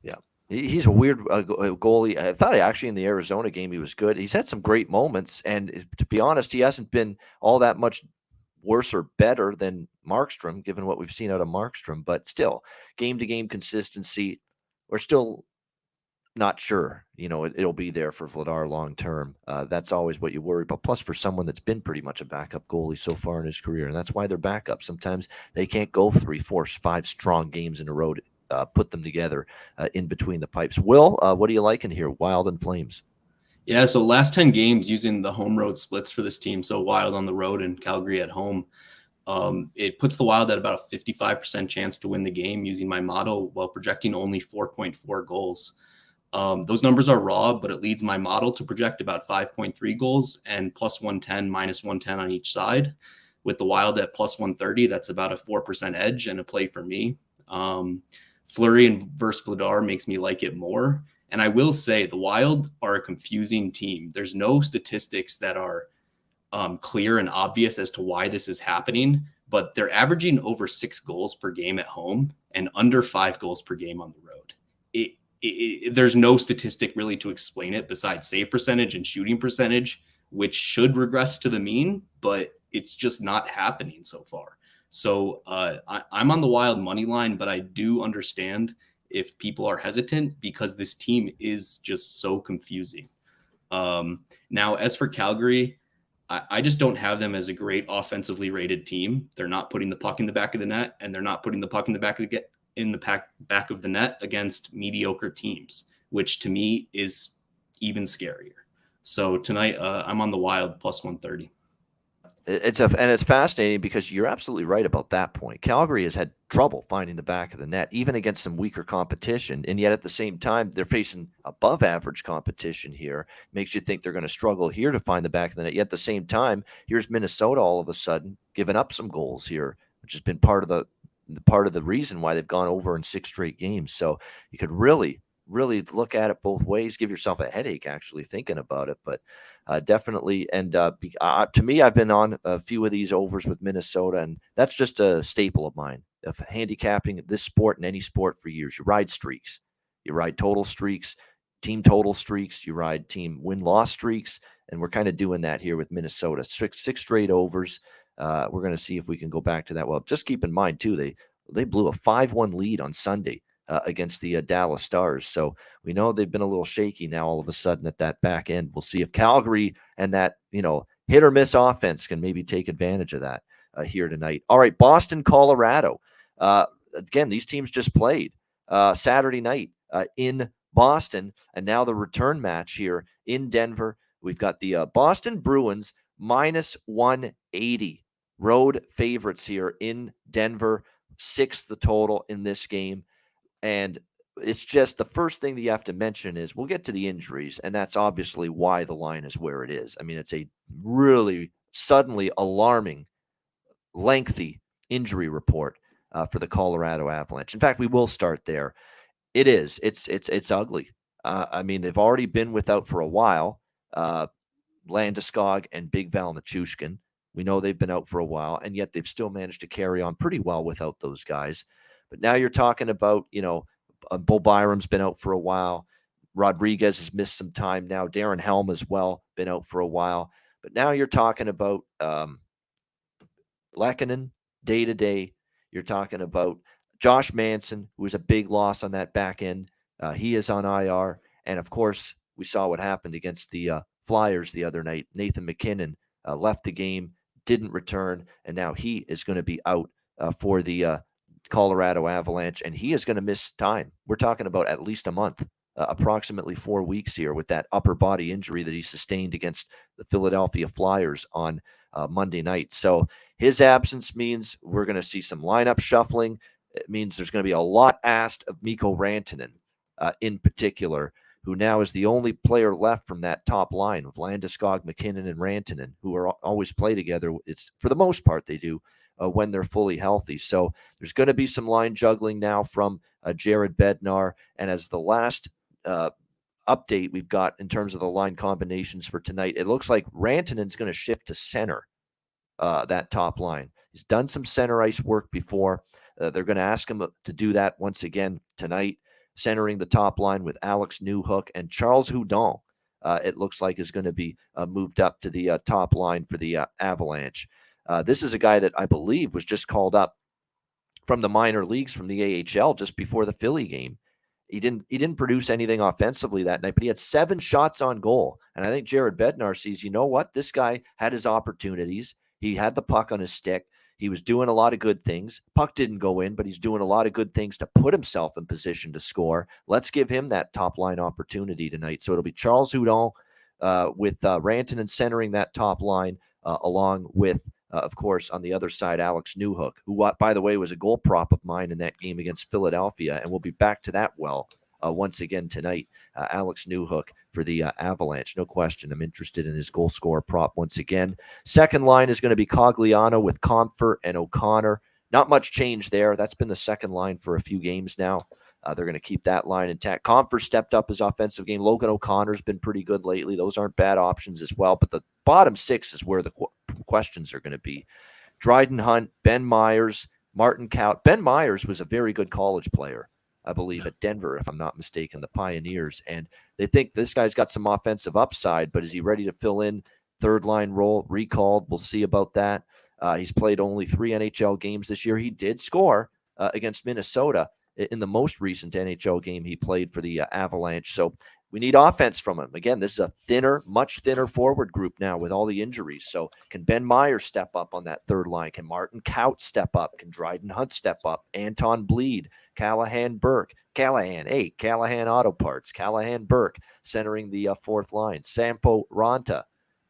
Yeah. He's a weird goalie. I thought actually in the Arizona game he was good. He's had some great moments, and to be honest, he hasn't been all that much worse or better than Markstrom, given what we've seen out of Markstrom. But still, game-to-game consistency, we're still not sure. It'll be there for Vladar long term. That's always what you worry about. Plus, for someone that's been pretty much a backup goalie so far in his career, and that's why they're backup. Sometimes they can't go 3, 4, 5 strong games in a row. Put them together in between the pipes. Will, what are you liking here? Wild and Flames. Yeah, so last 10 games using the home road splits for this team. So Wild on the road and Calgary at home. It puts the Wild at about a 55% chance to win the game using my model while projecting only 4.4 goals. Those numbers are raw, but it leads my model to project about 5.3 goals and plus 110, minus 110 on each side. With the Wild at plus 130, that's about a 4% edge and a play for me. Fleury and versus Vladar makes me like it more. And I will say the Wild are a confusing team. There's no statistics that are clear and obvious as to why this is happening, but they're averaging over 6 goals per game at home and under 5 goals per game on the road. There's no statistic really to explain it besides save percentage and shooting percentage, which should regress to the mean, but it's just not happening so far. So I'm on the Wild money line, but I do understand if people are hesitant because this team is just so confusing. Now, as for Calgary, I just don't have them as a great offensively rated team. They're not putting the puck in the back of the net, and they're not putting the puck in the back of the net against mediocre teams, which to me is even scarier. So tonight, I'm on the Wild plus 130. It's fascinating because you're absolutely right about that point. Calgary has had trouble finding the back of the net, even against some weaker competition. And yet at the same time, they're facing above average competition here. Makes you think they're going to struggle here to find the back of the net. Yet at the same time, here's Minnesota all of a sudden giving up some goals here, which has been part of the reason why they've gone over in 6 straight games. So you could really look at it both ways, give yourself a headache actually thinking about it. But definitely. And to me, I've been on a few of these overs with Minnesota, and that's just a staple of mine of handicapping this sport and any sport for years. You ride streaks, you ride total streaks, team total streaks, you ride team win-loss streaks, and we're kind of doing that here with Minnesota. Six straight overs. We're going to see if we can go back to that. Well, just keep in mind, too, they blew a 5-1 lead on Sunday against the Dallas Stars. So we know they've been a little shaky now all of a sudden at that back end. We'll see if Calgary and that, hit or miss offense can maybe take advantage of that here tonight. All right, Boston, Colorado. Again, these teams just played Saturday night in Boston, and now the return match here in Denver. We've got the Boston Bruins minus 180 road favorites here in Denver. 6 the total in this game. And it's just the first thing that you have to mention is we'll get to the injuries, and that's obviously why the line is where it is. I mean, it's a really suddenly alarming, lengthy injury report for the Colorado Avalanche. In fact, we will start there. It is. It's ugly. I mean, they've already been without for a while. Landeskog and Big Val Nichushkin. We know they've been out for a while, and yet they've still managed to carry on pretty well without those guys. But now you're talking about, Bo Byram's been out for a while. Rodriguez has missed some time now. Darren Helm as well, been out for a while. But now you're talking about Lehkonen day-to-day. You're talking about Josh Manson, who was a big loss on that back end. He is on IR. And, of course, we saw what happened against the Flyers the other night. Nathan McKinnon left the game, didn't return, and now he is going to be out for the Colorado Avalanche, and he is going to miss time. We're talking about at least a month, approximately 4 weeks here with that upper body injury that he sustained against the Philadelphia Flyers on Monday night. So his absence means we're going to see some lineup shuffling. It means there's going to be a lot asked of Mikko Rantanen in particular, who now is the only player left from that top line of Landeskog, McKinnon, and Rantanen, who are always play together. It's for the most part they do when they're fully healthy. So there's going to be some line juggling now from Jared Bednar. And as the last update we've got in terms of the line combinations for tonight, it looks like Rantanen's going to shift to center, that top line. He's done some center ice work before. They're going to ask him to do that once again tonight, centering the top line with Alex Newhook and Charles Hudon. It looks like is going to be moved up to the top line for the Avalanche. This is a guy that I believe was just called up from the minor leagues from the AHL just before the Philly game. He didn't produce anything offensively that night, but he had 7 shots on goal. And I think Jared Bednar sees, you know what? This guy had his opportunities. He had the puck on his stick. He was doing a lot of good things. Puck didn't go in, but he's doing a lot of good things to put himself in position to score. Let's give him that top line opportunity tonight. So it'll be Charles Hudon with Rantanen centering that top line, along with, of course, on the other side, Alex Newhook, who, by the way, was a goal prop of mine in that game against Philadelphia, and we'll be back to that once again tonight. Alex Newhook for the Avalanche. No question. I'm interested in his goal scorer prop once again. Second line is going to be Cogliano with Comfort and O'Connor. Not much change there. That's been the second line for a few games now. They're going to keep that line intact. Comfort stepped up his offensive game. Logan O'Connor's been pretty good lately. Those aren't bad options as well. But the bottom 6 is where the questions are going to be. Dryden Hunt, Ben Myers, Martin Kaut. Ben Myers was a very good college player, I believe, at Denver, if I'm not mistaken, the Pioneers. And they think this guy's got some offensive upside, but is he ready to fill in third-line role? Recalled. We'll see about that. He's played only 3 NHL games this year. He did score against Minnesota in the most recent NHL game he played for the Avalanche. So we need offense from him. Again, this is a much thinner forward group now with all the injuries. So can Ben Myers step up on that third line? Can Martin Kaut step up? Can Dryden Hunt step up? Anton Bleed, Callahan Burke, Callahan Auto Parts, Callahan Burke centering the fourth line, Sampo Ranta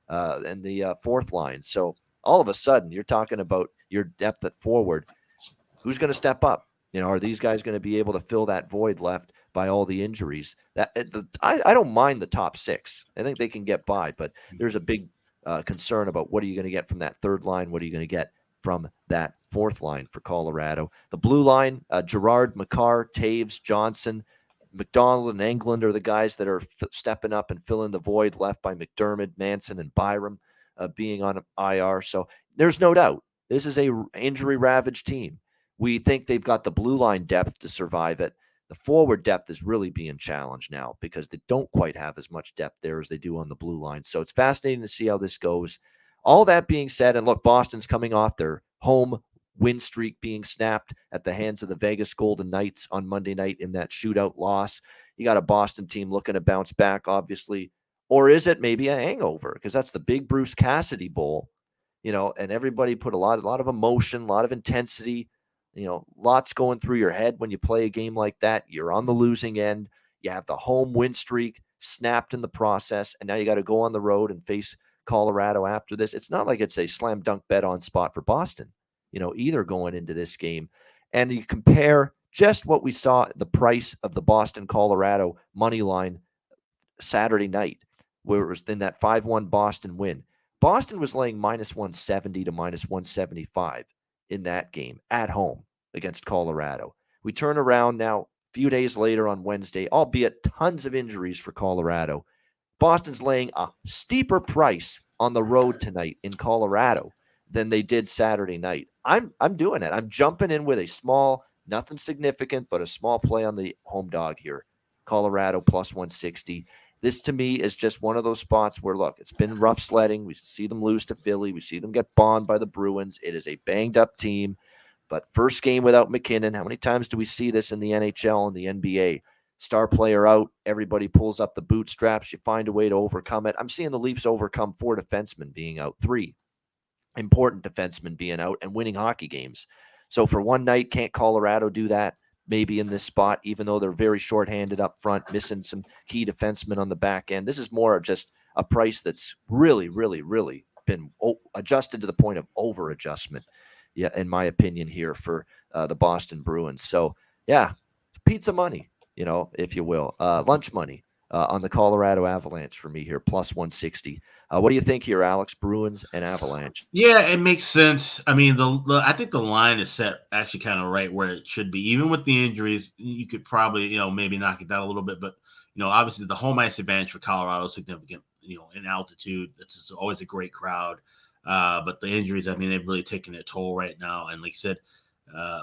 and the fourth line. So all of a sudden you're talking about your depth at forward. Who's going to step up? Are these guys going to be able to fill that void left by all the injuries? I don't mind the top 6. I think they can get by, but there's a big concern about what are you going to get from that third line? What are you going to get from that fourth line for Colorado? The blue line, Gerard, Makar, Taves, Johnson, McDonald, and Englund are the guys that are stepping up and filling the void left by McDermott, Manson, and Byram being on IR. So there's no doubt this is a injury-ravaged team. We think they've got the blue line depth to survive it. The forward depth is really being challenged now because they don't quite have as much depth there as they do on the blue line. So it's fascinating to see how this goes. All that being said, and look, Boston's coming off their home win streak being snapped at the hands of the Vegas Golden Knights on Monday night in that shootout loss. You got a Boston team looking to bounce back, obviously. Or is it maybe a hangover? Because that's the big Bruce Cassidy Bowl, and everybody put a lot of emotion, a lot of intensity. Lots going through your head when you play a game like that. You're on the losing end. You have the home win streak snapped in the process, and now you got to go on the road and face Colorado after this. It's not like it's a slam dunk bet on spot for Boston, either going into this game. And you compare just what we saw, the price of the Boston-Colorado money line Saturday night, where it was in that 5-1 Boston win. Boston was laying -170 to -175 in that game at home against Colorado. We turn around now a few days later on Wednesday, albeit tons of injuries for Colorado. Boston's laying a steeper price on the road tonight in Colorado than they did Saturday night. I'm doing it. I'm jumping in with a small, nothing significant, but a small play on the home dog here. Colorado +160. This to me is just one of those spots where, look, it's been rough sledding. We see them lose to Philly. We see them get bombed by the Bruins. It is a banged up team, but first game without McKinnon. How many times do we see this in the NHL and the NBA? Star player out, everybody pulls up the bootstraps. You find a way to overcome it. I'm seeing the Leafs overcome 4 defensemen being out, 3 important defensemen being out and winning hockey games. So for one night, can't Colorado do that? Maybe in this spot, even though they're very shorthanded up front, missing some key defensemen on the back end. This is more of just a price that's really, really, really been adjusted to the point of over-adjustment, in my opinion, here for the Boston Bruins. So, yeah, pizza money, if you will, lunch money on the Colorado Avalanche for me here, plus 160. What do you think here, Alex? Bruins and Avalanche? Yeah, it makes sense. I mean, I think the line is set actually kind of right where it should be. Even with the injuries, you could probably, maybe knock it down a little bit. But, obviously the home ice advantage for Colorado is significant, in altitude. It's always a great crowd. But the injuries, I mean, they've really taken a toll right now. And like you said,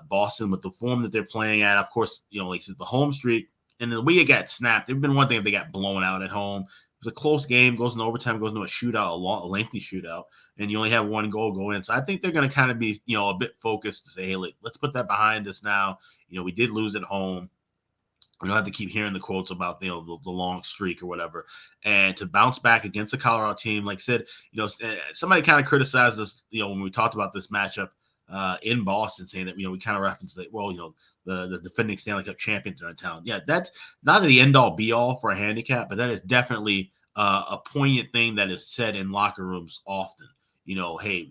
Boston, with the form that they're playing at, of course, like you said, the home streak and the way it got snapped, it'd been one thing if they got blown out at home. It was a close game, goes into overtime, goes into a shootout, a lengthy shootout, and you only have one goal go in. So I think they're going to kind of be, a bit focused to say, hey, let's put that behind us now. We did lose at home. We don't have to keep hearing the quotes about the long streak or whatever. And to bounce back against the Colorado team, like I said, somebody kind of criticized us, when we talked about this matchup in Boston, saying that, we kind of referenced that, well, the defending Stanley Cup champions are in town. Yeah, that's not the end all be all for a handicap, but that is definitely a poignant thing that is said in locker rooms often. Hey,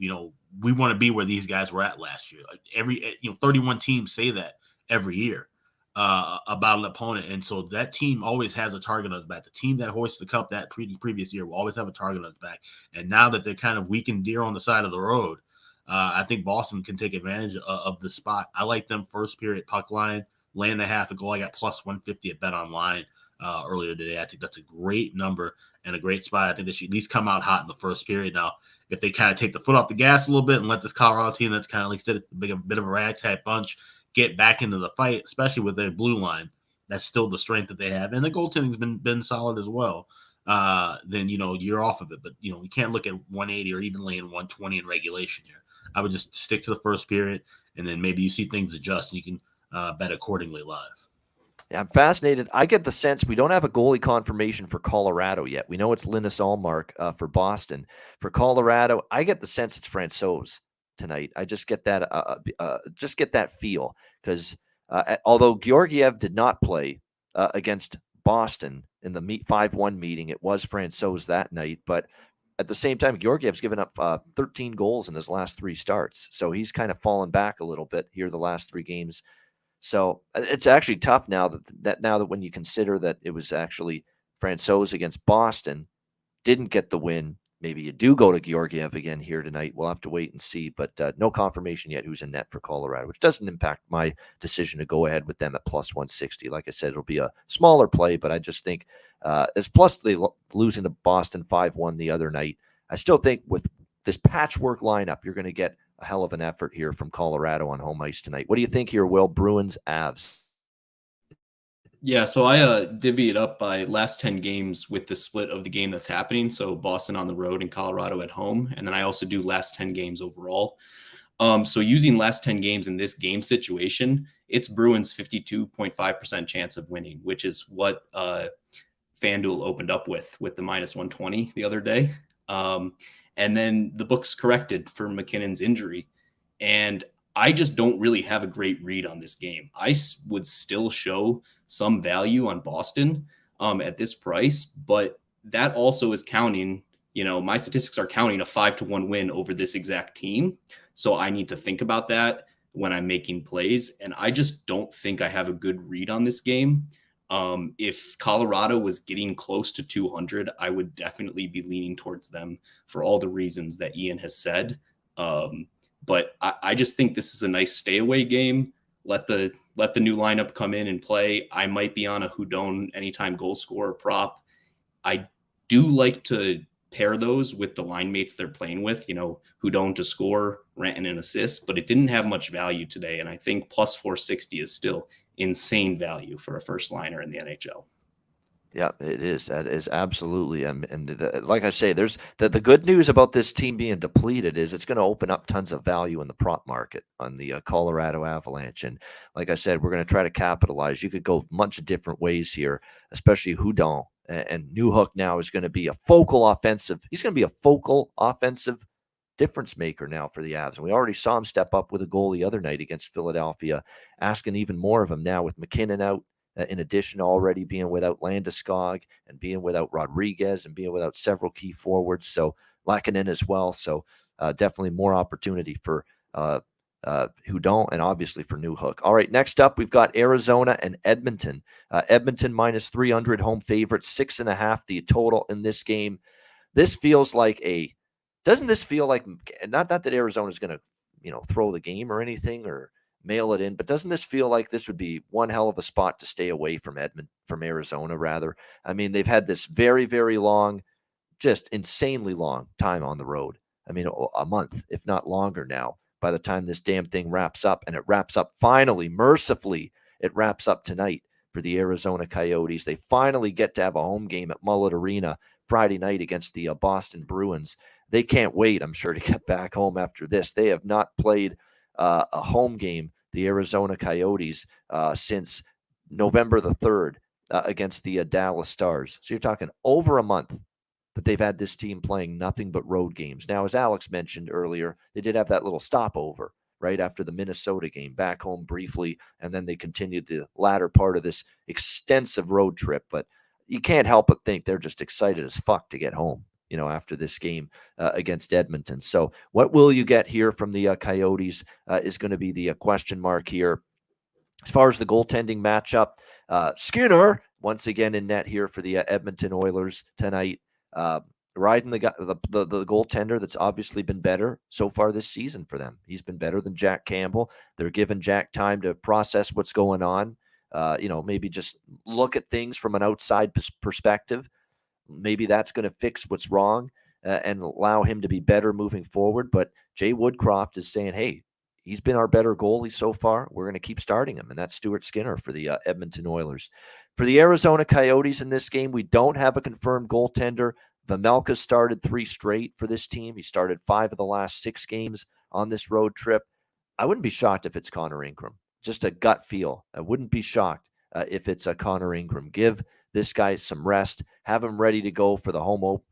we want to be where these guys were at last year. Like 31 teams say that every year about an opponent. And so that team always has a target on its back. The team that hoists the cup that previous year will always have a target on its back. And now that they're kind of weakened deer on the side of the road, I think Boston can take advantage of the spot. I like them first period puck line, laying the half a goal. I got plus 150 at Bet Online earlier today. I think that's a great number and a great spot. I think they should at least come out hot in the first period. Now, if they kind of take the foot off the gas a little bit and let this Colorado team that's kind of, like I said, a bit of a ragtag bunch get back into the fight, especially with their blue line, that's still the strength that they have. And the goaltending's been solid as well. Then, you're off of it. But, you can't look at 180 or even laying 120 in regulation here. I would just stick to the first period, and then maybe you see things adjust and you can bet accordingly live. Yeah, I'm fascinated. I get the sense we don't have a goalie confirmation for Colorado yet. We know it's Linus Ullmark for Boston. For Colorado, I get the sense it's Francouz tonight. I just get that feel because although Georgiev did not play against Boston in the 5-1 meeting, it was Francouz that night, but at the same time, Georgiev's given up 13 goals in his last 3 starts. So he's kind of fallen back a little bit here the last 3 games. So it's actually tough now that when you consider that it was actually Francouz against Boston, didn't get the win. Maybe you do go to Georgiev again here tonight. We'll have to wait and see. But no confirmation yet who's in net for Colorado, which doesn't impact my decision to go ahead with them at plus 160. Like I said, it'll be a smaller play, but I just think as plus they losing to Boston 5-1 the other night, I still think with this patchwork lineup, you're going to get a hell of an effort here from Colorado on home ice tonight. What do you think here, Will? Bruins, Avs? Yeah, so I divvy it up by last 10 games with the split of the game that's happening. So Boston on the road and Colorado at home. And then I also do last 10 games overall. So using last 10 games in this game situation, it's Bruins 52.5% chance of winning, which is what FanDuel opened up with the minus 120 the other day. And then the books corrected for McKinnon's injury. And I just don't really have a great read on this game. I would still show some value on Boston at this price, but that also is counting, my statistics are counting a 5-1 win over this exact team. So I need to think about that when I'm making plays. And I just don't think I have a good read on this game. If Colorado was getting close to 200, I would definitely be leaning towards them for all the reasons that Ian has said. But I just think this is a nice stay away game. Let the new lineup come in and play. I might be on a Houdon anytime goal scorer prop. I do like to pair those with the line mates they're playing with, Houdon to score, Rantanen an assist, but it didn't have much value today. And I think plus 460 is still insane value for a first liner in the NHL. Yeah, it is. That is absolutely. Like I say, there's the good news about this team being depleted is it's going to open up tons of value in the prop market on the Colorado Avalanche. And like I said, we're going to try to capitalize. You could go much different ways here, especially Houdon. And Newhook now is going to be a focal offensive. He's going to be a focal offensive difference maker now for the Avs. And we already saw him step up with a goal the other night against Philadelphia, asking even more of him now with McKinnon out. In addition to already being without Landeskog and being without Rodriguez and being without several key forwards. So Lehkonen as well. So definitely more opportunity for who don't, and obviously for Newhook. All right, next up, we've got Arizona and Edmonton. Edmonton minus 300 home favorite, 6.5 the total in this game. This feels like doesn't this feel like, not that Arizona's going to, throw the game or anything or mail it in, but doesn't this feel like this would be one hell of a spot to stay away from Arizona rather? I mean, they've had this very, very long, just insanely long time on the road. I mean, a month, if not longer now, by the time this damn thing wraps up. And it wraps up finally, mercifully, it wraps up tonight for the Arizona Coyotes. They finally get to have a home game at Mullet Arena Friday night against the Boston Bruins. They can't wait, I'm sure, to get back home after this. They have not played a home game, the Arizona Coyotes, since November the 3rd against the Dallas Stars. So you're talking over a month that they've had this team playing nothing but road games. Now, as Alex mentioned earlier, they did have that little stopover right after the Minnesota game, back home briefly, and then they continued the latter part of this extensive road trip. But you can't help but think they're just excited as fuck to get home, after this game against Edmonton. So what will you get here from the Coyotes is going to be the question mark here. As far as the goaltending matchup, Skinner once again in net here for the Edmonton Oilers tonight. Riding the goaltender that's obviously been better so far this season for them. He's been better than Jack Campbell. They're giving Jack time to process what's going on. Maybe just look at things from an outside perspective. Maybe that's going to fix what's wrong and allow him to be better moving forward. But Jay Woodcroft is saying, hey, he's been our better goalie so far. We're going to keep starting him, and that's Stuart Skinner for the Edmonton Oilers. For the Arizona Coyotes in this game, we don't have a confirmed goaltender. Vejmelka started 3 straight for this team. He started 5 of the last 6 games on this road trip. I wouldn't be shocked if it's Connor Ingram. Just a gut feel. I wouldn't be shocked if it's a Connor Ingram. Give this guy some rest. Have him ready to go for the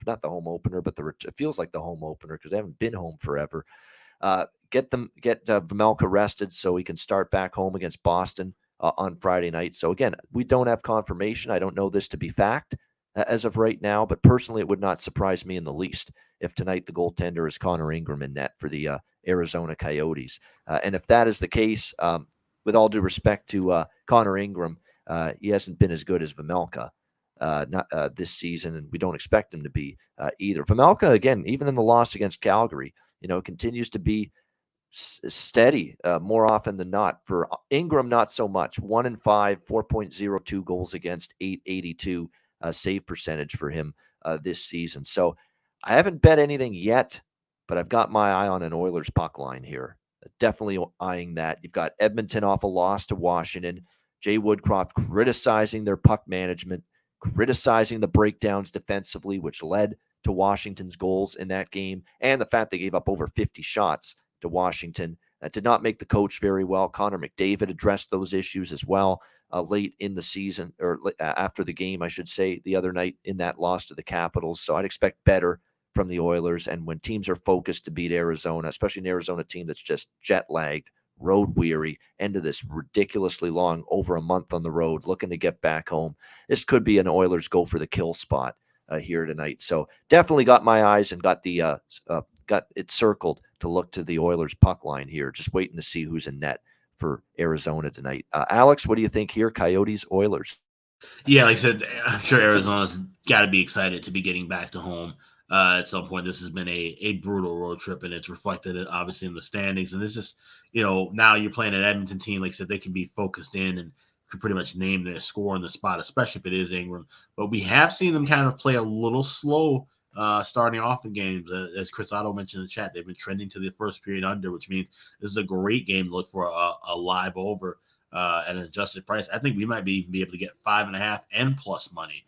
not the home opener, but it feels like the home opener because they haven't been home forever. Get Vejmelka rested so he can start back home against Boston on Friday night. So again, we don't have confirmation. I don't know this to be fact as of right now, but personally, it would not surprise me in the least if tonight the goaltender is Connor Ingram in net for the Arizona Coyotes. And if that is the case, with all due respect to Connor Ingram, he hasn't been as good as Vejmelka this season, and we don't expect him to be either. Vejmelka, again, even in the loss against Calgary, continues to be steady more often than not. For Ingram, not so much. 1-5, 4.02 goals against, 882 save percentage for him this season. So I haven't bet anything yet, but I've got my eye on an Oilers puck line here. Definitely eyeing that. You've got Edmonton off a loss to Washington. Jay Woodcroft criticizing their puck management, criticizing the breakdowns defensively, which led to Washington's goals in that game, and the fact they gave up over 50 shots to Washington. That did not make the coach very well. Connor McDavid addressed those issues as well late in the season, or after the game, I should say, the other night in that loss to the Capitals. So I'd expect better from the Oilers. And when teams are focused to beat Arizona, especially an Arizona team that's just jet-lagged, road-weary, end of this ridiculously long, over a month on the road, looking to get back home, this could be an Oilers go-for-the-kill spot here tonight. So definitely got my eyes and got it circled to look to the Oilers puck line here. Just waiting to see who's in net for Arizona tonight. Alex, what do you think here? Coyotes, Oilers? Yeah, like I said, I'm sure Arizona's got to be excited to be getting back to home at some point. This has been a brutal road trip, and it's reflected obviously in the standings. And this is, now you're playing an Edmonton team, like I said, they can be focused in and can pretty much name their score on the spot, especially if it is Ingram. But we have seen them kind of play a little slow starting off the games. As Chris Otto mentioned in the chat, they've been trending to the first period under, which means this is a great game to look for a live over at an adjusted price. I think we might be able to get 5.5 and plus money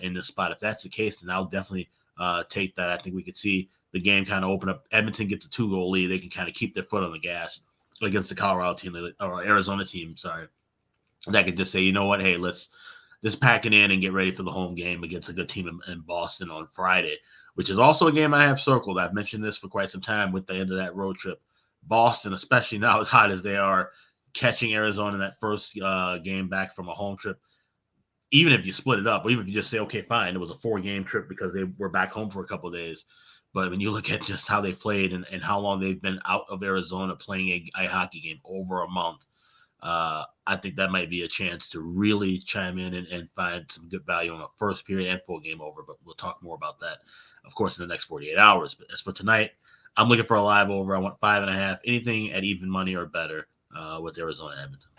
in this spot. If that's the case, then I'll definitely take that. I think we could see the game kind of open up. Edmonton gets a 2-goal lead. They can kind of keep their foot on the gas against the Colorado team, or Arizona team, sorry. That could just say, you know what, hey, let's pack it in and get ready for the home game against a good team in Boston on Friday, which is also a game I have circled. I've mentioned this for quite some time with the end of that road trip. Boston, especially now as hot as they are, catching Arizona in that first game back from a home trip, even if you split it up, or even if you just say, okay, fine, it was a 4-game trip because they were back home for a couple of days. But when you look at just how they've played and how long they've been out of Arizona playing a hockey game, over a month, I think that might be a chance to really chime in and find some good value on a first period and full game over. But we'll talk more about that, of course, in the next 48 hours. But as for tonight, I'm looking for a live over. I want 5.5, anything at even money or better with Arizona Edmonton.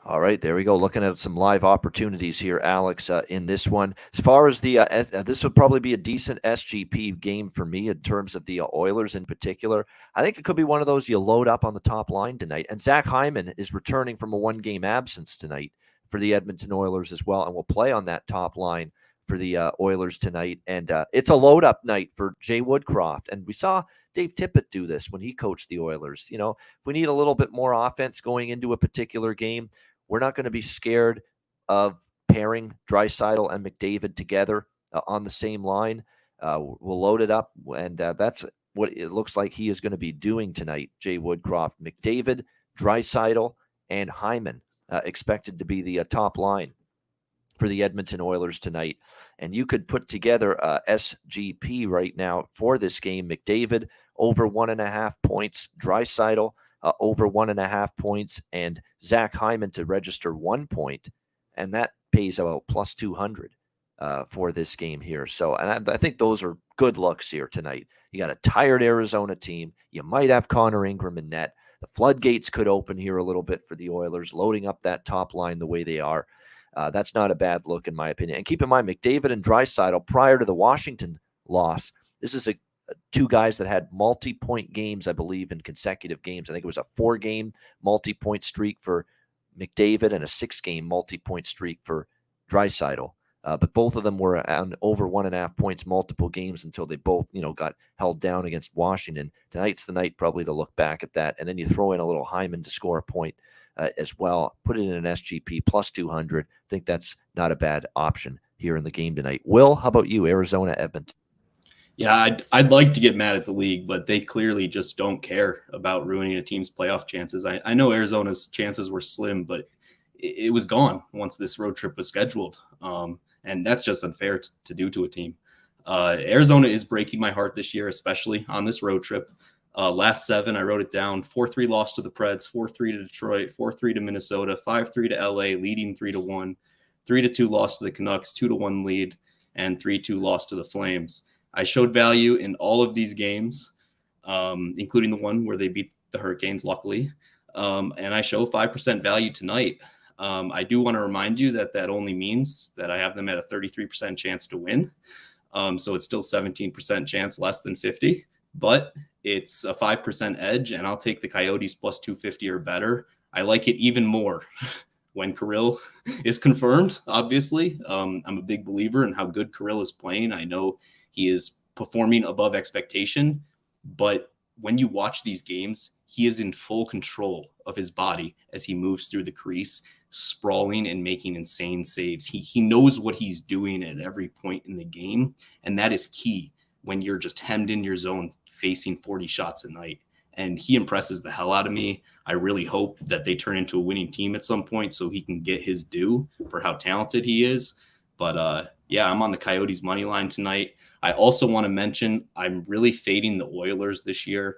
All right, there we go. Looking at some live opportunities here, Alex, in this one. As far as the this would probably be a decent SGP game for me in terms of the Oilers in particular. I think it could be one of those you load up on the top line tonight. And Zach Hyman is returning from a one-game absence tonight for the Edmonton Oilers as well, and will play on that top line for the Oilers tonight. And it's a load-up night for Jay Woodcroft. And we saw Dave Tippett do this when he coached the Oilers. You know, if we need a little bit more offense going into a particular game, we're not going to be scared of pairing Draisaitl and McDavid together on the same line. We'll load it up, and that's what it looks like he is going to be doing tonight, Jay Woodcroft. McDavid, Draisaitl, and Hyman expected to be the top line for the Edmonton Oilers tonight. And you could put together a SGP right now for this game. McDavid over 1.5 points, Draisaitl over 1.5 points, and Zach Hyman to register 1 point, and that pays about plus 200 for this game here. So, and I think those are good looks here tonight. You got a tired Arizona team. You might have Connor Ingram in net. The floodgates could open here a little bit for the Oilers, loading up that top line the way they are. That's not a bad look, in my opinion. And keep in mind, McDavid and Draisaitl, prior to the Washington loss, this is two guys that had multi-point games, I believe, in consecutive games. I think it was a 4-game multi-point streak for McDavid and a 6-game multi-point streak for Draisaitl. But both of them were on over 1.5 points multiple games until they both, got held down against Washington. Tonight's the night probably to look back at that. And then you throw in a little Hyman to score a point as well. Put it in an SGP plus 200. I think that's not a bad option here in the game tonight. Will, how about you? Arizona, Edmonton. Yeah, I'd like to get mad at the league, but they clearly just don't care about ruining a team's playoff chances. I know Arizona's chances were slim, but it was gone once this road trip was scheduled. And that's just unfair to do to a team. Arizona is breaking my heart this year, especially on this road trip. Last 7, I wrote it down: 4-3 loss to the Preds, 4-3 to Detroit, 4-3 to Minnesota, 5-3 to LA, leading 3-1, 3-2 loss to the Canucks, 2-1 lead, and 3-2 loss to the Flames. I showed value in all of these games, including the one where they beat the Hurricanes, luckily. And I show 5% value tonight. I do want to remind you that only means that I have them at a 33% chance to win. So it's still 17% chance, less than 50, but it's a 5% edge, and I'll take the Coyotes plus 250 or better. I like it even more when Kirill is confirmed, obviously. I'm a big believer in how good Kirill is playing. I know he is performing above expectation, but when you watch these games, he is in full control of his body as he moves through the crease, sprawling and making insane saves. He knows what he's doing at every point in the game, and that is key when you're just hemmed in your zone facing 40 shots a night. And he impresses the hell out of me. I really hope that they turn into a winning team at some point so he can get his due for how talented he is. But yeah, I'm on the Coyotes money line tonight. I also want to mention I'm really fading the Oilers this year.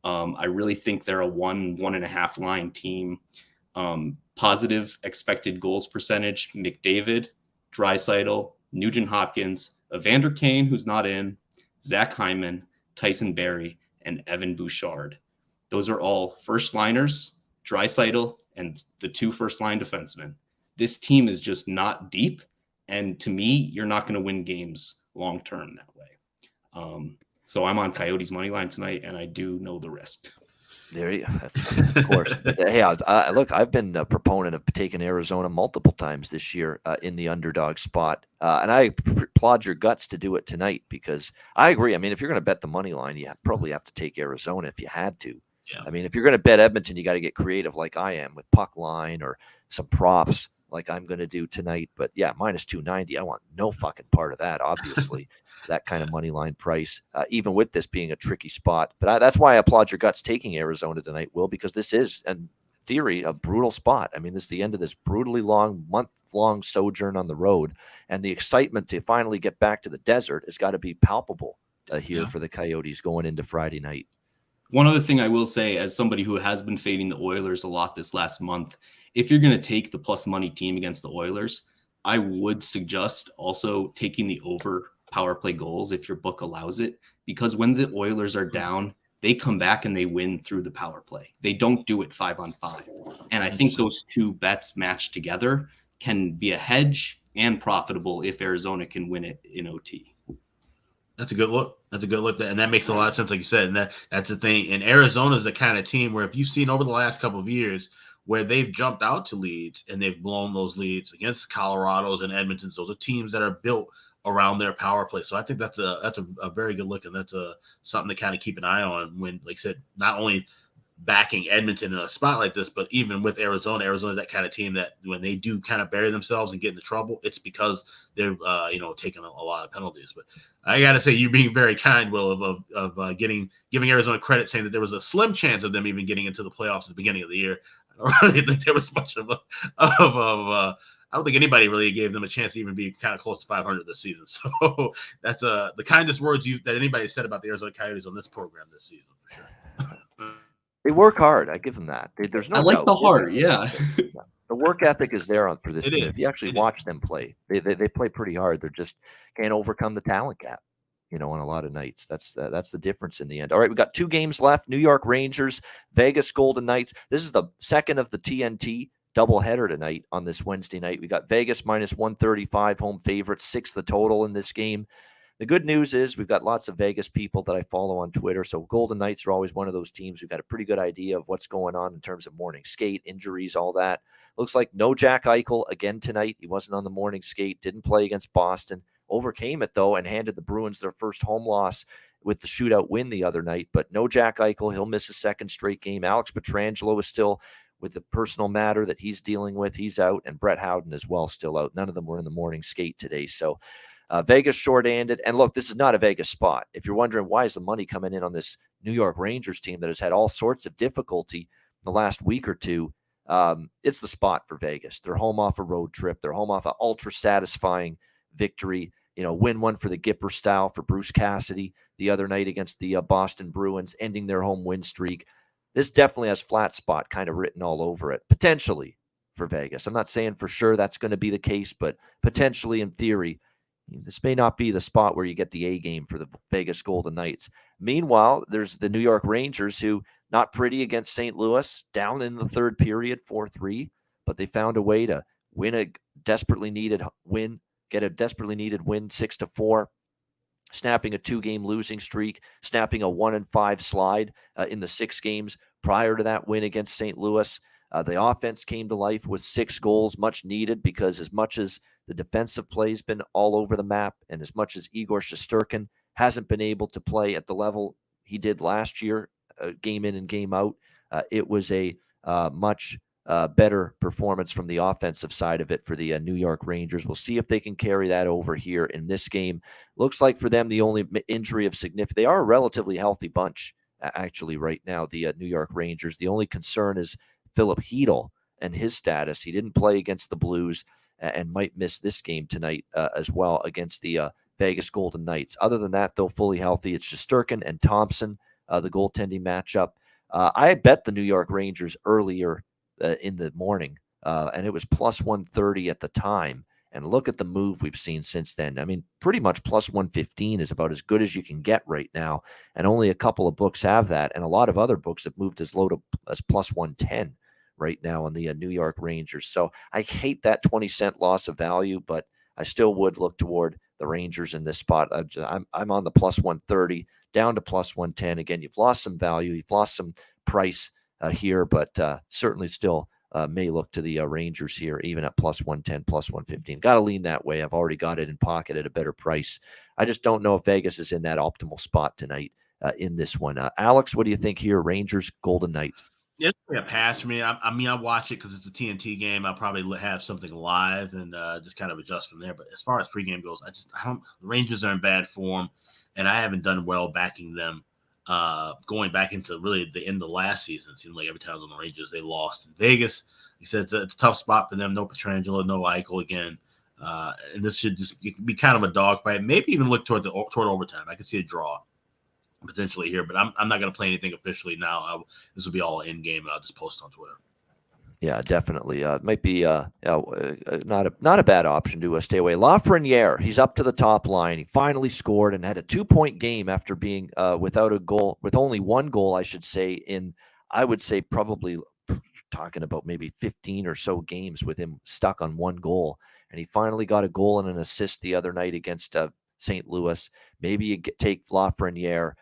I really think they're a 1.5 line team. Positive expected goals percentage: McDavid, Draisaitl, Nugent Hopkins, Evander Kane, who's not in, Zach Hyman, Tyson Barrie, and Evan Bouchard. Those are all first liners, Draisaitl, and the 2 first-line defensemen. This team is just not deep, and to me, you're not going to win games long-term that way. So I'm on Coyotes money line tonight, and I do know the risk. There you go. Of course. Hey, look, I've been a proponent of taking Arizona multiple times this year in the underdog spot. And I applaud your guts to do it tonight, because I agree. I mean, if you're going to bet the money line, you probably have to take Arizona if you had to. Yeah. I mean, if you're going to bet Edmonton, you got to get creative like I am with puck line or some props like I'm going to do tonight. But yeah, minus 290. I want no fucking part of that, obviously. That kind of money line price, even with this being a tricky spot. But that's why I applaud your guts taking Arizona tonight, Will, because this is, and theory, a brutal spot. I mean, this is the end of this brutally long, month-long sojourn on the road, and the excitement to finally get back to the desert has got to be palpable here for the Coyotes going into Friday night. One other thing I will say, as somebody who has been fading the Oilers a lot this last month, if you're going to take the plus money team against the Oilers, I would suggest also taking the over power play goals if your book allows it, because when the Oilers are down, they come back and they win through the power play. They don't do it 5-on-5. And I think those two bets matched together can be a hedge and profitable if Arizona can win it in OT. That's a good look. And that makes a lot of sense, like you said. And that's the thing. And Arizona's the kind of team where if you've seen over the last couple of years where they've jumped out to leads and they've blown those leads against Colorado's and Edmonton's, those are teams that are built around their power play. So I think that's a very good look, and that's something to kind of keep an eye on when, like I said, not only backing Edmonton in a spot like this, but even with Arizona's that kind of team that when they do kind of bury themselves and get into trouble, it's because they're taking a lot of penalties. But I got to say, you're being very kind, Will, of giving Arizona credit, saying that there was a slim chance of them even getting into the playoffs at the beginning of the year. I don't really think there was much I don't think anybody really gave them a chance to even be kind of close to 500 this season. So that's the kindest words that anybody said about the Arizona Coyotes on this program this season, for sure. They work hard. I give them that. There's no I like doubt. the heart, yeah. The work ethic is there for this team. Is. If you actually watch them play, they play pretty hard. They just can't overcome the talent gap, on a lot of nights. That's the difference in the end. All right, we got 2 games left. New York Rangers, Vegas Golden Knights. This is the second of the TNT doubleheader tonight on this Wednesday night. We got Vegas minus 135 home favorites, 6 the total in this game. The good news is we've got lots of Vegas people that I follow on Twitter. So Golden Knights are always one of those teams. We've got a pretty good idea of what's going on in terms of morning skate, injuries, all that. Looks like no Jack Eichel again tonight. He wasn't on the morning skate, didn't play against Boston. Overcame it, though, and handed the Bruins their first home loss with the shootout win the other night. But no Jack Eichel. He'll miss a second straight game. Alex Pietrangelo is still with the personal matter that he's dealing with. He's out, and Brett Howden as well still out. None of them were in the morning skate today. So Vegas short-handed. And look, this is not a Vegas spot. If you're wondering why is the money coming in on this New York Rangers team that has had all sorts of difficulty in the last week or two, it's the spot for Vegas. They're home off a road trip. They're home off an ultra-satisfying victory. Win one for the Gipper style for Bruce Cassidy the other night against the Boston Bruins, ending their home win streak. This definitely has flat spot kind of written all over it, potentially for Vegas. I'm not saying for sure that's going to be the case, but potentially in theory, this may not be the spot where you get the A game for the Vegas Golden Knights. Meanwhile, there's the New York Rangers who, not pretty against St. Louis, down in the third period, 4-3, but they found a way to win a desperately needed win, get a desperately needed win 6-4, snapping a 2-game losing streak, snapping a 1-5 slide in the 6 games prior to that win against St. Louis. The offense came to life with 6 goals, much needed, because as much as the defensive play has been all over the map, and as much as Igor Shesterkin hasn't been able to play at the level he did last year, game in and game out, it was a much better performance from the offensive side of it for the New York Rangers. We'll see if they can carry that over here in this game. Looks like for them the only injury of significance, they are a relatively healthy bunch, actually, right now, the New York Rangers. The only concern is Philip Hedl and his status. He didn't play against the Blues and might miss this game tonight as well against the Vegas Golden Knights. Other than that, though, fully healthy, it's Shesterkin and Thompson, the goaltending matchup. I bet the New York Rangers earlier in the morning, and it was plus 130 at the time. And look at the move we've seen since then. I mean, pretty much plus 115 is about as good as you can get right now, and only a couple of books have that, and a lot of other books have moved as low as plus 110 right now on the New York Rangers. So I hate that 20-cent loss of value, but I still would look toward the Rangers in this spot. I'm on the plus 130, down to plus 110. Again, you've lost some value. You've lost some price here, but certainly still may look to the Rangers here, even at plus 110, plus 115. Got to lean that way. I've already got it in pocket at a better price. I just don't know if Vegas is in that optimal spot tonight in this one. Alex, what do you think here? Rangers, Golden Knights. It's a pass for me. I watch it because it's a TNT game. I'll probably have something live and just kind of adjust from there. But as far as pregame goes, I don't. The Rangers are in bad form, and I haven't done well backing them going back into really the end of last season. It seemed like every time I was on the Rangers, they lost in Vegas. He said it's a tough spot for them. No Pietrangelo, no Eichel again. And this should just be kind of a dogfight. Maybe even look toward overtime. I could see a draw potentially here, but I'm not going to play anything officially now. This will be all in game, and I'll just post on Twitter. Yeah, definitely. It might be not a bad option to stay away. Lafreniere, he's up to the top line. He finally scored and had a 2-point game after being without a goal, with only one goal, I should say, I would say probably talking about maybe 15 or so games with him stuck on one goal. And he finally got a goal and an assist the other night against St. Louis. Maybe you take Lafreniere,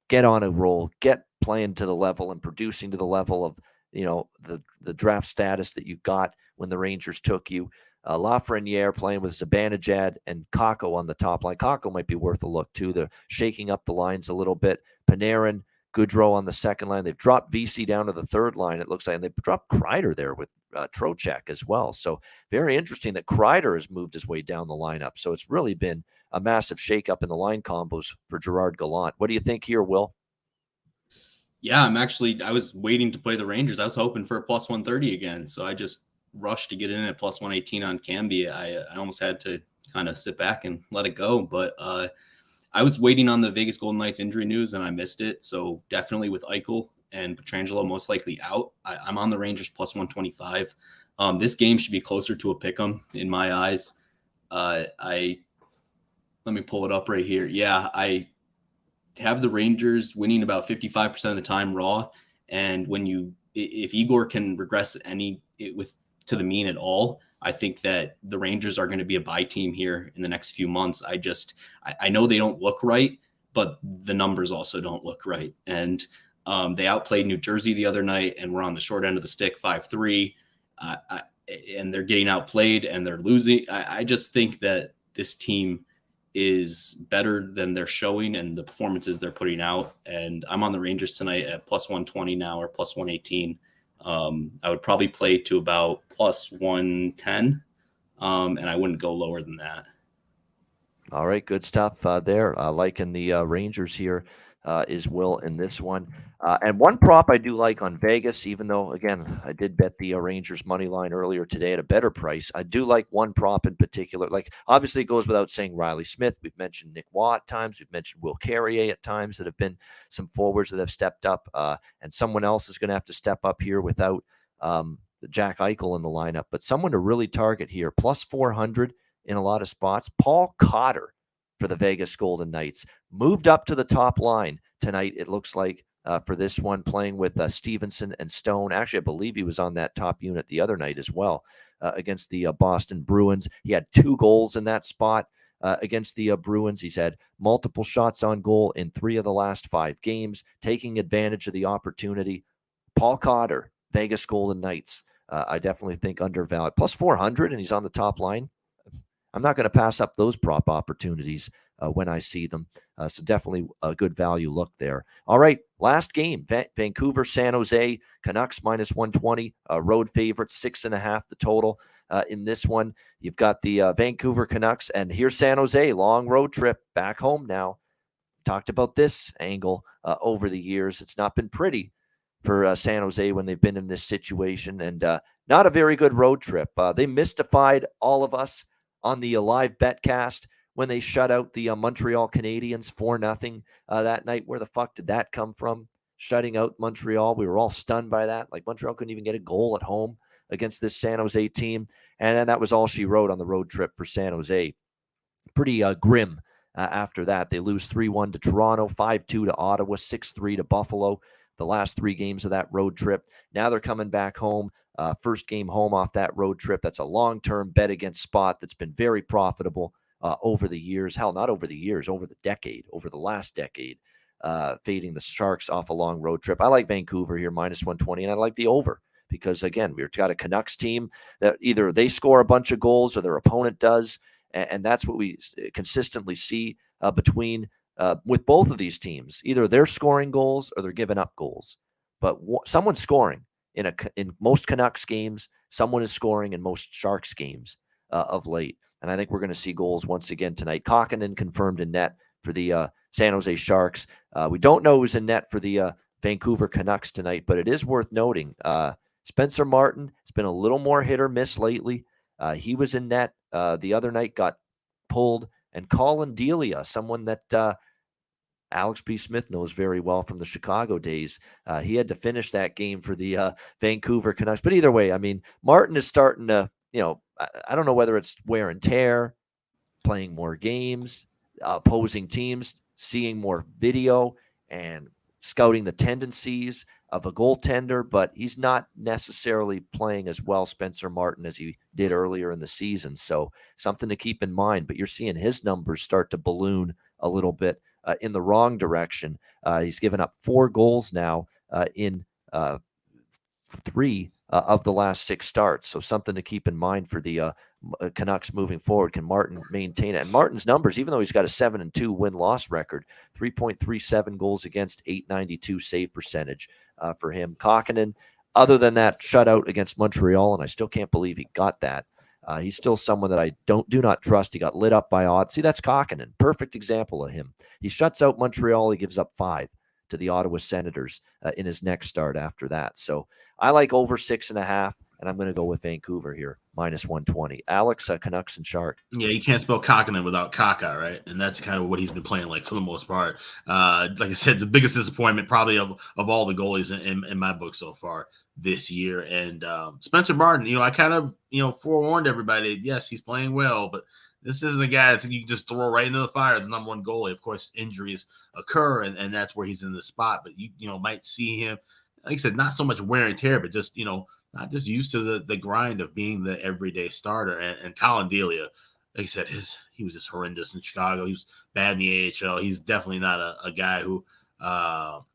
get on a roll, get playing to the level and producing to the level of the draft status that you got when the Rangers took you. Lafreniere playing with Zibanejad and Kakko on the top line. Kakko might be worth a look too. They're shaking up the lines a little bit. Panarin, Goudreau on the second line. They've dropped VC down to the third line, it looks like, and they've dropped Kreider there with Trocheck as well. So very interesting that Kreider has moved his way down the lineup. So it's really been a massive shakeup in the line combos for Gerard Gallant. What do you think here, Will? Yeah, I was waiting to play the Rangers. I was hoping for a plus 130 again. So I just rushed to get in at plus 118 on Camby. I almost had to kind of sit back and let it go. But I was waiting on the Vegas Golden Knights injury news and I missed it. So definitely with Eichel and Pietrangelo most likely out, I'm on the Rangers plus 125. This game should be closer to a pick'em in my eyes. Let me pull it up right here. Yeah, I have the Rangers winning about 55% of the time raw. And if Igor can regress to the mean at all, I think that the Rangers are going to be a buy team here in the next few months. I know they don't look right, but the numbers also don't look right. And they outplayed New Jersey the other night and were on the short end of the stick 5-3. And they're getting outplayed and they're losing. I just think that this team is better than they're showing and the performances they're putting out. And I'm on the Rangers tonight at plus 120 now or plus 118. I would probably play to about plus 110. And I wouldn't go lower than that. All right. Good stuff there. Liking the Rangers here is Will in this one. And one prop I do like on Vegas, even though, again, I did bet the Rangers money line earlier today at a better price. I do like one prop in particular. Like, obviously, it goes without saying Riley Smith. We've mentioned Nick Watt at times. We've mentioned Will Carrier at times that have been some forwards that have stepped up. And someone else is going to have to step up here without Jack Eichel in the lineup. But someone to really target here, plus 400 in a lot of spots. Paul Cotter for the Vegas Golden Knights. Moved up to the top line tonight, it looks like, for this one, playing with Stevenson and Stone. Actually, I believe he was on that top unit the other night as well against the Boston Bruins. He had 2 goals in that spot against the Bruins. He's had multiple shots on goal in 3 of the last 5 games, taking advantage of the opportunity. Paul Cotter, Vegas Golden Knights, I definitely think undervalued. Plus 400, and he's on the top line. I'm not going to pass up those prop opportunities when I see them. So definitely a good value look there. All right, last game, Vancouver, San Jose, Canucks minus 120, road favorite, 6.5 the total. In this one, you've got the Vancouver Canucks, and here's San Jose, long road trip back home now. Talked about this angle over the years. It's not been pretty for San Jose when they've been in this situation, and not a very good road trip. They mystified all of us on the live betcast when they shut out the Montreal Canadiens 4-0 that night. Where the fuck did that come from? Shutting out Montreal. We were all stunned by that. Like, Montreal couldn't even get a goal at home against this San Jose team. And then that was all she wrote on the road trip for San Jose. Pretty grim after that. They lose 3-1 to Toronto, 5-2 to Ottawa, 6-3 to Buffalo. The last 3 games of that road trip. Now they're coming back home. First game home off that road trip. That's a long-term bet against spot that's been very profitable over the years. Hell, not over the years, over the decade, over the last decade, fading the Sharks off a long road trip. I like Vancouver here, minus 120, and I like the over because, again, we've got a Canucks team that either they score a bunch of goals or their opponent does, and that's what we consistently see with both of these teams. Either they're scoring goals or they're giving up goals, but someone's scoring. In most Canucks games, someone is scoring in most Sharks games of late. And I think we're going to see goals once again tonight. Kokkonen confirmed in net for the San Jose Sharks. We don't know who's in net for the Vancouver Canucks tonight, but it is worth noting Spencer Martin has been a little more hit or miss lately. He was in net the other night, got pulled, and Colin Delia, someone that Alex B. Smith knows very well from the Chicago days. He had to finish that game for the Vancouver Canucks. But either way, I mean, Martin is starting to, I don't know whether it's wear and tear, playing more games, opposing teams, seeing more video, and scouting the tendencies of a goaltender, but he's not necessarily playing as well, Spencer Martin, as he did earlier in the season. So something to keep in mind. But you're seeing his numbers start to balloon a little bit in the wrong direction. He's given up 4 goals now in 3 of the last 6 starts. So something to keep in mind for the Canucks moving forward. Can Martin maintain it? And Martin's numbers, even though he's got a 7-2 win-loss record, 3.37 goals against, .892 save percentage for him. Kokkonen, other than that shutout against Montreal, and I still can't believe he got that. He's still someone that I do not trust. He got lit up by odds. See, that's Kokkonen. Perfect example of him. He shuts out Montreal. He gives up 5 to the Ottawa Senators in his next start after that. So I like over 6.5, and I'm going to go with Vancouver here, -120. Alex, Canucks and Shark. Yeah, you can't spell Kokkonen without Kaka, right? And that's kind of what he's been playing like for the most part. Like I said, the biggest disappointment probably of all the goalies in my book so far this year. And Spencer Martin, I kind of, forewarned everybody, yes, he's playing well, but this isn't a guy that you can just throw right into the fire, the number one goalie. Of course, injuries occur, and that's where he's in the spot. But you might see him, like I said, not so much wear and tear, but just, not just used to the grind of being the everyday starter. And Colin Delia, like I said, he was just horrendous in Chicago. He was bad in the AHL. He's definitely not a guy who,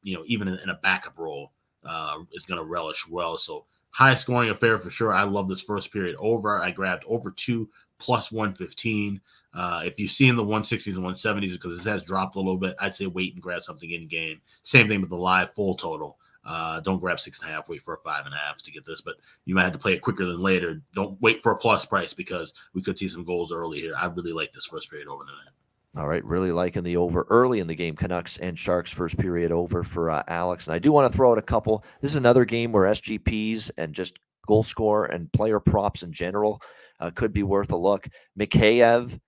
even in a backup role, is going to relish well. So high scoring affair for sure. I love this first period over. I grabbed over 2 plus 115. If you've seen the 160s and 170s, because this has dropped a little bit, I'd say wait and grab something in game. Same thing with the live full total. Don't grab 6.5, wait for a 5.5 to get this, but you might have to play it quicker than later. Don't wait for a plus price because we could see some goals early here. I really like this first period over tonight. All right, really liking the over early in the game. Canucks and Sharks first period over for Alex. And I do want to throw out a couple. This is another game where SGPs and just goal score and player props in general could be worth a look. Mikheyev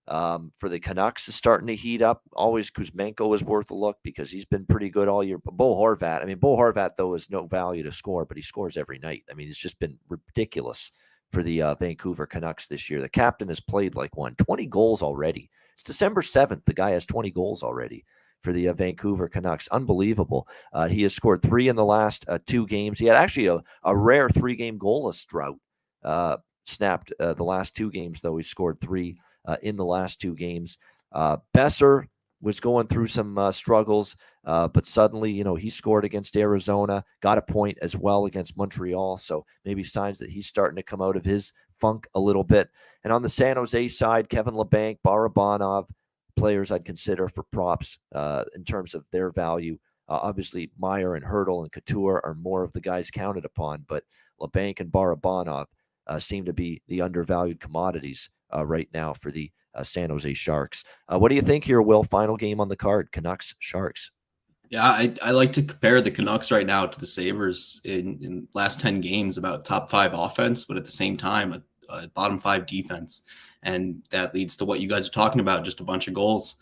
for the Canucks is starting to heat up. Always Kuzmenko is worth a look because he's been pretty good all year. But Bo Horvat, though, is no value to score, but he scores every night. I mean, it's just been ridiculous for the Vancouver Canucks this year. The captain has played like 20 goals already. It's December 7th. The guy has 20 goals already for the Vancouver Canucks. Unbelievable. He has scored 3 in the last 2 games. He had actually a rare 3-game goalless drought. Snapped the last 2 games, though. He scored 3 in the last 2 games. Besser was going through some struggles, but suddenly, he scored against Arizona, got a point as well against Montreal. So maybe signs that he's starting to come out of his funk a little bit. And on the San Jose side, Kevin Labanc, Barabanov, players I'd consider for props in terms of their value. Obviously, Meyer and Hurdle and Couture are more of the guys counted upon, but Labanc and Barabanov seem to be the undervalued commodities right now for the San Jose Sharks. What do you think here, Will? Final game on the card, Canucks, Sharks. Yeah, I like to compare the Canucks right now to the Sabres in last 10 games about top 5 offense, but at the same time, a bottom 5 defense. And that leads to what you guys are talking about, just a bunch of goals.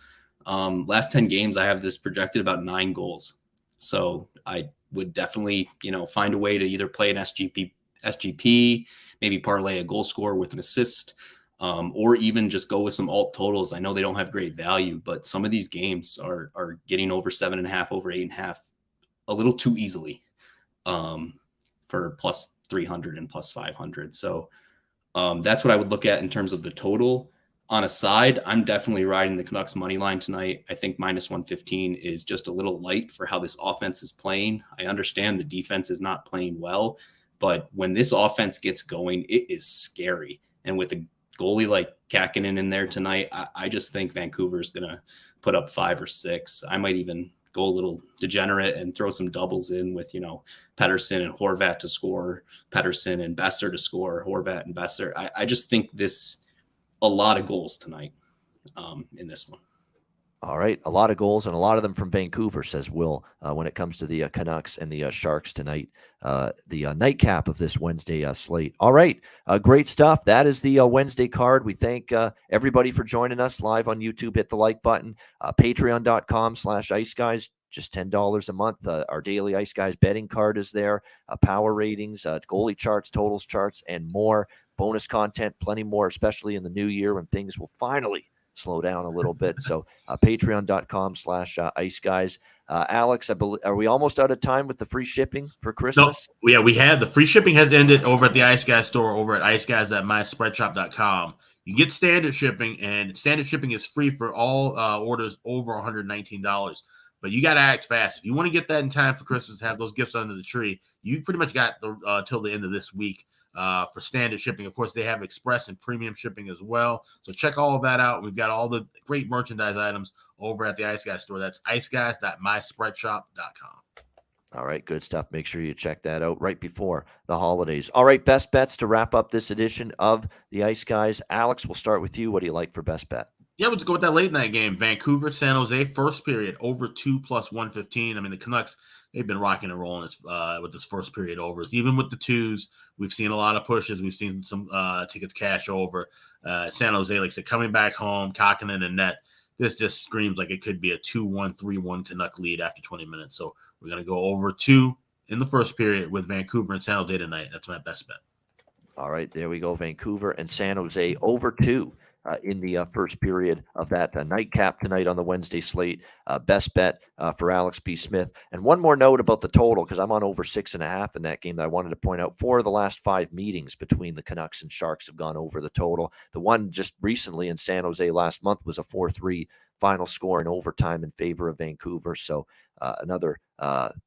Last 10 games, I have this projected about 9 goals. So I would definitely, find a way to either play an SGP, maybe parlay a goal score with an assist, or even just go with some alt totals. I know they don't have great value, but some of these games are getting over 7.5, over 8.5 a little too easily for plus 300 and plus 500. So that's what I would look at in terms of the total. On a side, I'm definitely riding the Canucks money line tonight. I think -115 is just a little light for how this offense is playing. I understand the defense is not playing well, but when this offense gets going, it is scary. And with a goalie like Kakkonen in there tonight, I just think Vancouver's going to put up 5 or 6. I might even go a little degenerate and throw some doubles in with, Pettersson and Horvat to score, Pettersson and Besser to score, Horvat and Besser. I just think a lot of goals tonight in this one. All right, a lot of goals and a lot of them from Vancouver, says Will, when it comes to the Canucks and the Sharks tonight, the nightcap of this Wednesday slate. All right, great stuff. That is the Wednesday card. We thank everybody for joining us live on YouTube. Hit the like button. Patreon.com/Ice Guys, just $10 a month. Our daily Ice Guys betting card is there. Power ratings, goalie charts, totals charts, and more. Bonus content, plenty more, especially in the new year when things will finally slow down a little bit. So patreon.com/Ice Guys. Alex, are we almost out of time with the free shipping for Christmas? No, yeah, we had the free shipping has ended over at the Ice Guys store over at iceguys.myspreadshop.com. You get standard shipping, and standard shipping is free for all orders over $119. But you got to act fast. If you want to get that in time for Christmas, have those gifts under the tree, you've pretty much got till the end of this week for standard shipping. Of course, they have express and premium shipping as well. So check all of that out. We've got all the great merchandise items over at the Ice Guys store. That's iceguys.myspreadshop.com. All right, good stuff. Make sure you check that out right before the holidays. All right, best bets to wrap up this edition of the Ice Guys. Alex, we'll start with you. What do you like for best bet? Yeah, let's go with that late night game. Vancouver, San Jose, first period, over 2 plus 115. I mean, the Canucks, they've been rocking and rolling with this first period overs. Even with the twos, we've seen a lot of pushes. We've seen some tickets cash over. San Jose, like I said, coming back home, Kakkonen and net. This just screams like it could be a 2-1, 3-1 Canuck lead after 20 minutes. So we're going to go over 2 in the first period with Vancouver and San Jose tonight. That's my best bet. All right, there we go. Vancouver and San Jose over 2 in the first period of that nightcap tonight on the Wednesday slate. Best bet for Alex B. Smith. And one more note about the total, because I'm on over 6.5 in that game that I wanted to point out. 4 of the last 5 meetings between the Canucks and Sharks have gone over the total. The one just recently in San Jose last month was a 4-3 final score in overtime in favor of Vancouver. So another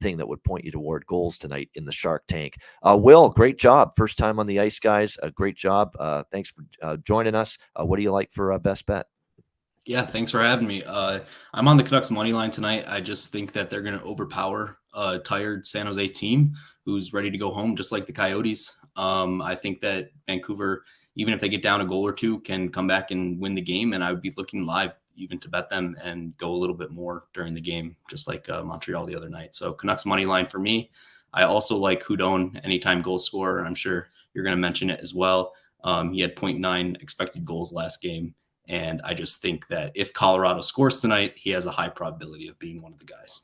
thing that would point you toward goals tonight in the Shark Tank. Will, great job. First time on the Ice Guys. Great job. Thanks for joining us. What do you like for best bet? Yeah, thanks for having me. I'm on the Canucks money line tonight. I just think that they're going to overpower a tired San Jose team who's ready to go home, just like the Coyotes. I think that Vancouver, even if they get down a goal or two, can come back and win the game. And I would be looking live even to bet them and go a little bit more during the game, just like Montreal the other night. So Canucks money line for me. I also like Hudon, anytime goal scorer. I'm sure you're going to mention it as well. He had 0.9 expected goals last game. And I just think that if Colorado scores tonight, he has a high probability of being one of the guys.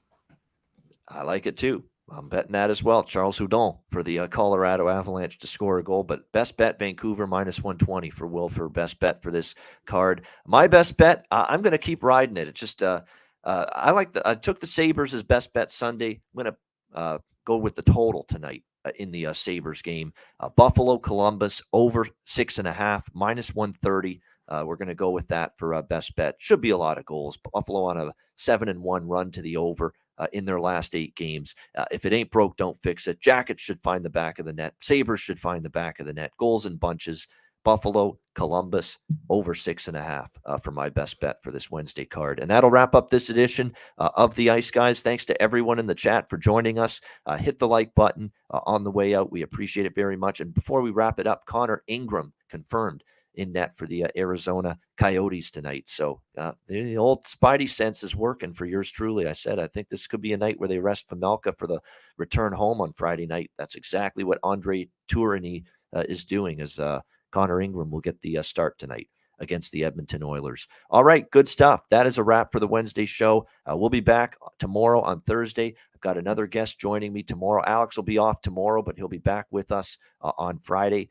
I like it too. I'm betting that as well. Charles Hudon for the Colorado Avalanche to score a goal. But best bet, Vancouver -120 for Will for best bet for this card. My best bet, I'm going to keep riding it. It's just I took the Sabres as best bet Sunday. I'm going to go with the total tonight in the Sabres game. Buffalo, Columbus over 6.5 -130. We're going to go with that for best bet. Should be a lot of goals. Buffalo on a 7-1 run to the over in their last 8 games. If it ain't broke, don't fix it. Jackets should find the back of the net. Sabres should find the back of the net. Goals in bunches. Buffalo, Columbus, over 6.5 for my best bet for this Wednesday card. And that'll wrap up this edition of the Ice Guys. Thanks to everyone in the chat for joining us. Hit the like button on the way out. We appreciate it very much. And before we wrap it up, Connor Ingram confirmed in net for the Arizona Coyotes tonight. So the old Spidey sense is working for yours truly. I said, I think this could be a night where they rest Pamelka for the return home on Friday night. That's exactly what Andre Tourigny is doing, as Connor Ingram will get the start tonight against the Edmonton Oilers. All right, good stuff. That is a wrap for the Wednesday show. We'll be back tomorrow on Thursday. I've got another guest joining me tomorrow. Alex will be off tomorrow, but he'll be back with us on Friday.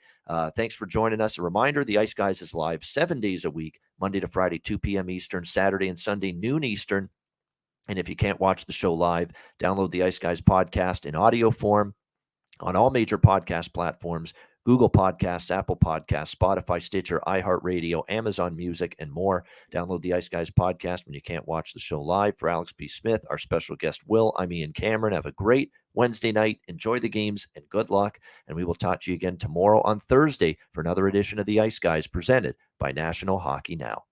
Thanks for joining us. A reminder, the Ice Guys is live 7 days a week, Monday to Friday, 2 p.m. Eastern, Saturday and Sunday, noon Eastern. And if you can't watch the show live, download the Ice Guys podcast in audio form on all major podcast platforms: Google Podcasts, Apple Podcasts, Spotify, Stitcher, iHeartRadio, Amazon Music, and more. Download the Ice Guys podcast when you can't watch the show live. For Alex B. Smith, our special guest, Will, I'm Ian Cameron. Have a great Wednesday night. Enjoy the games and good luck. And we will talk to you again tomorrow on Thursday for another edition of the Ice Guys presented by National Hockey Now.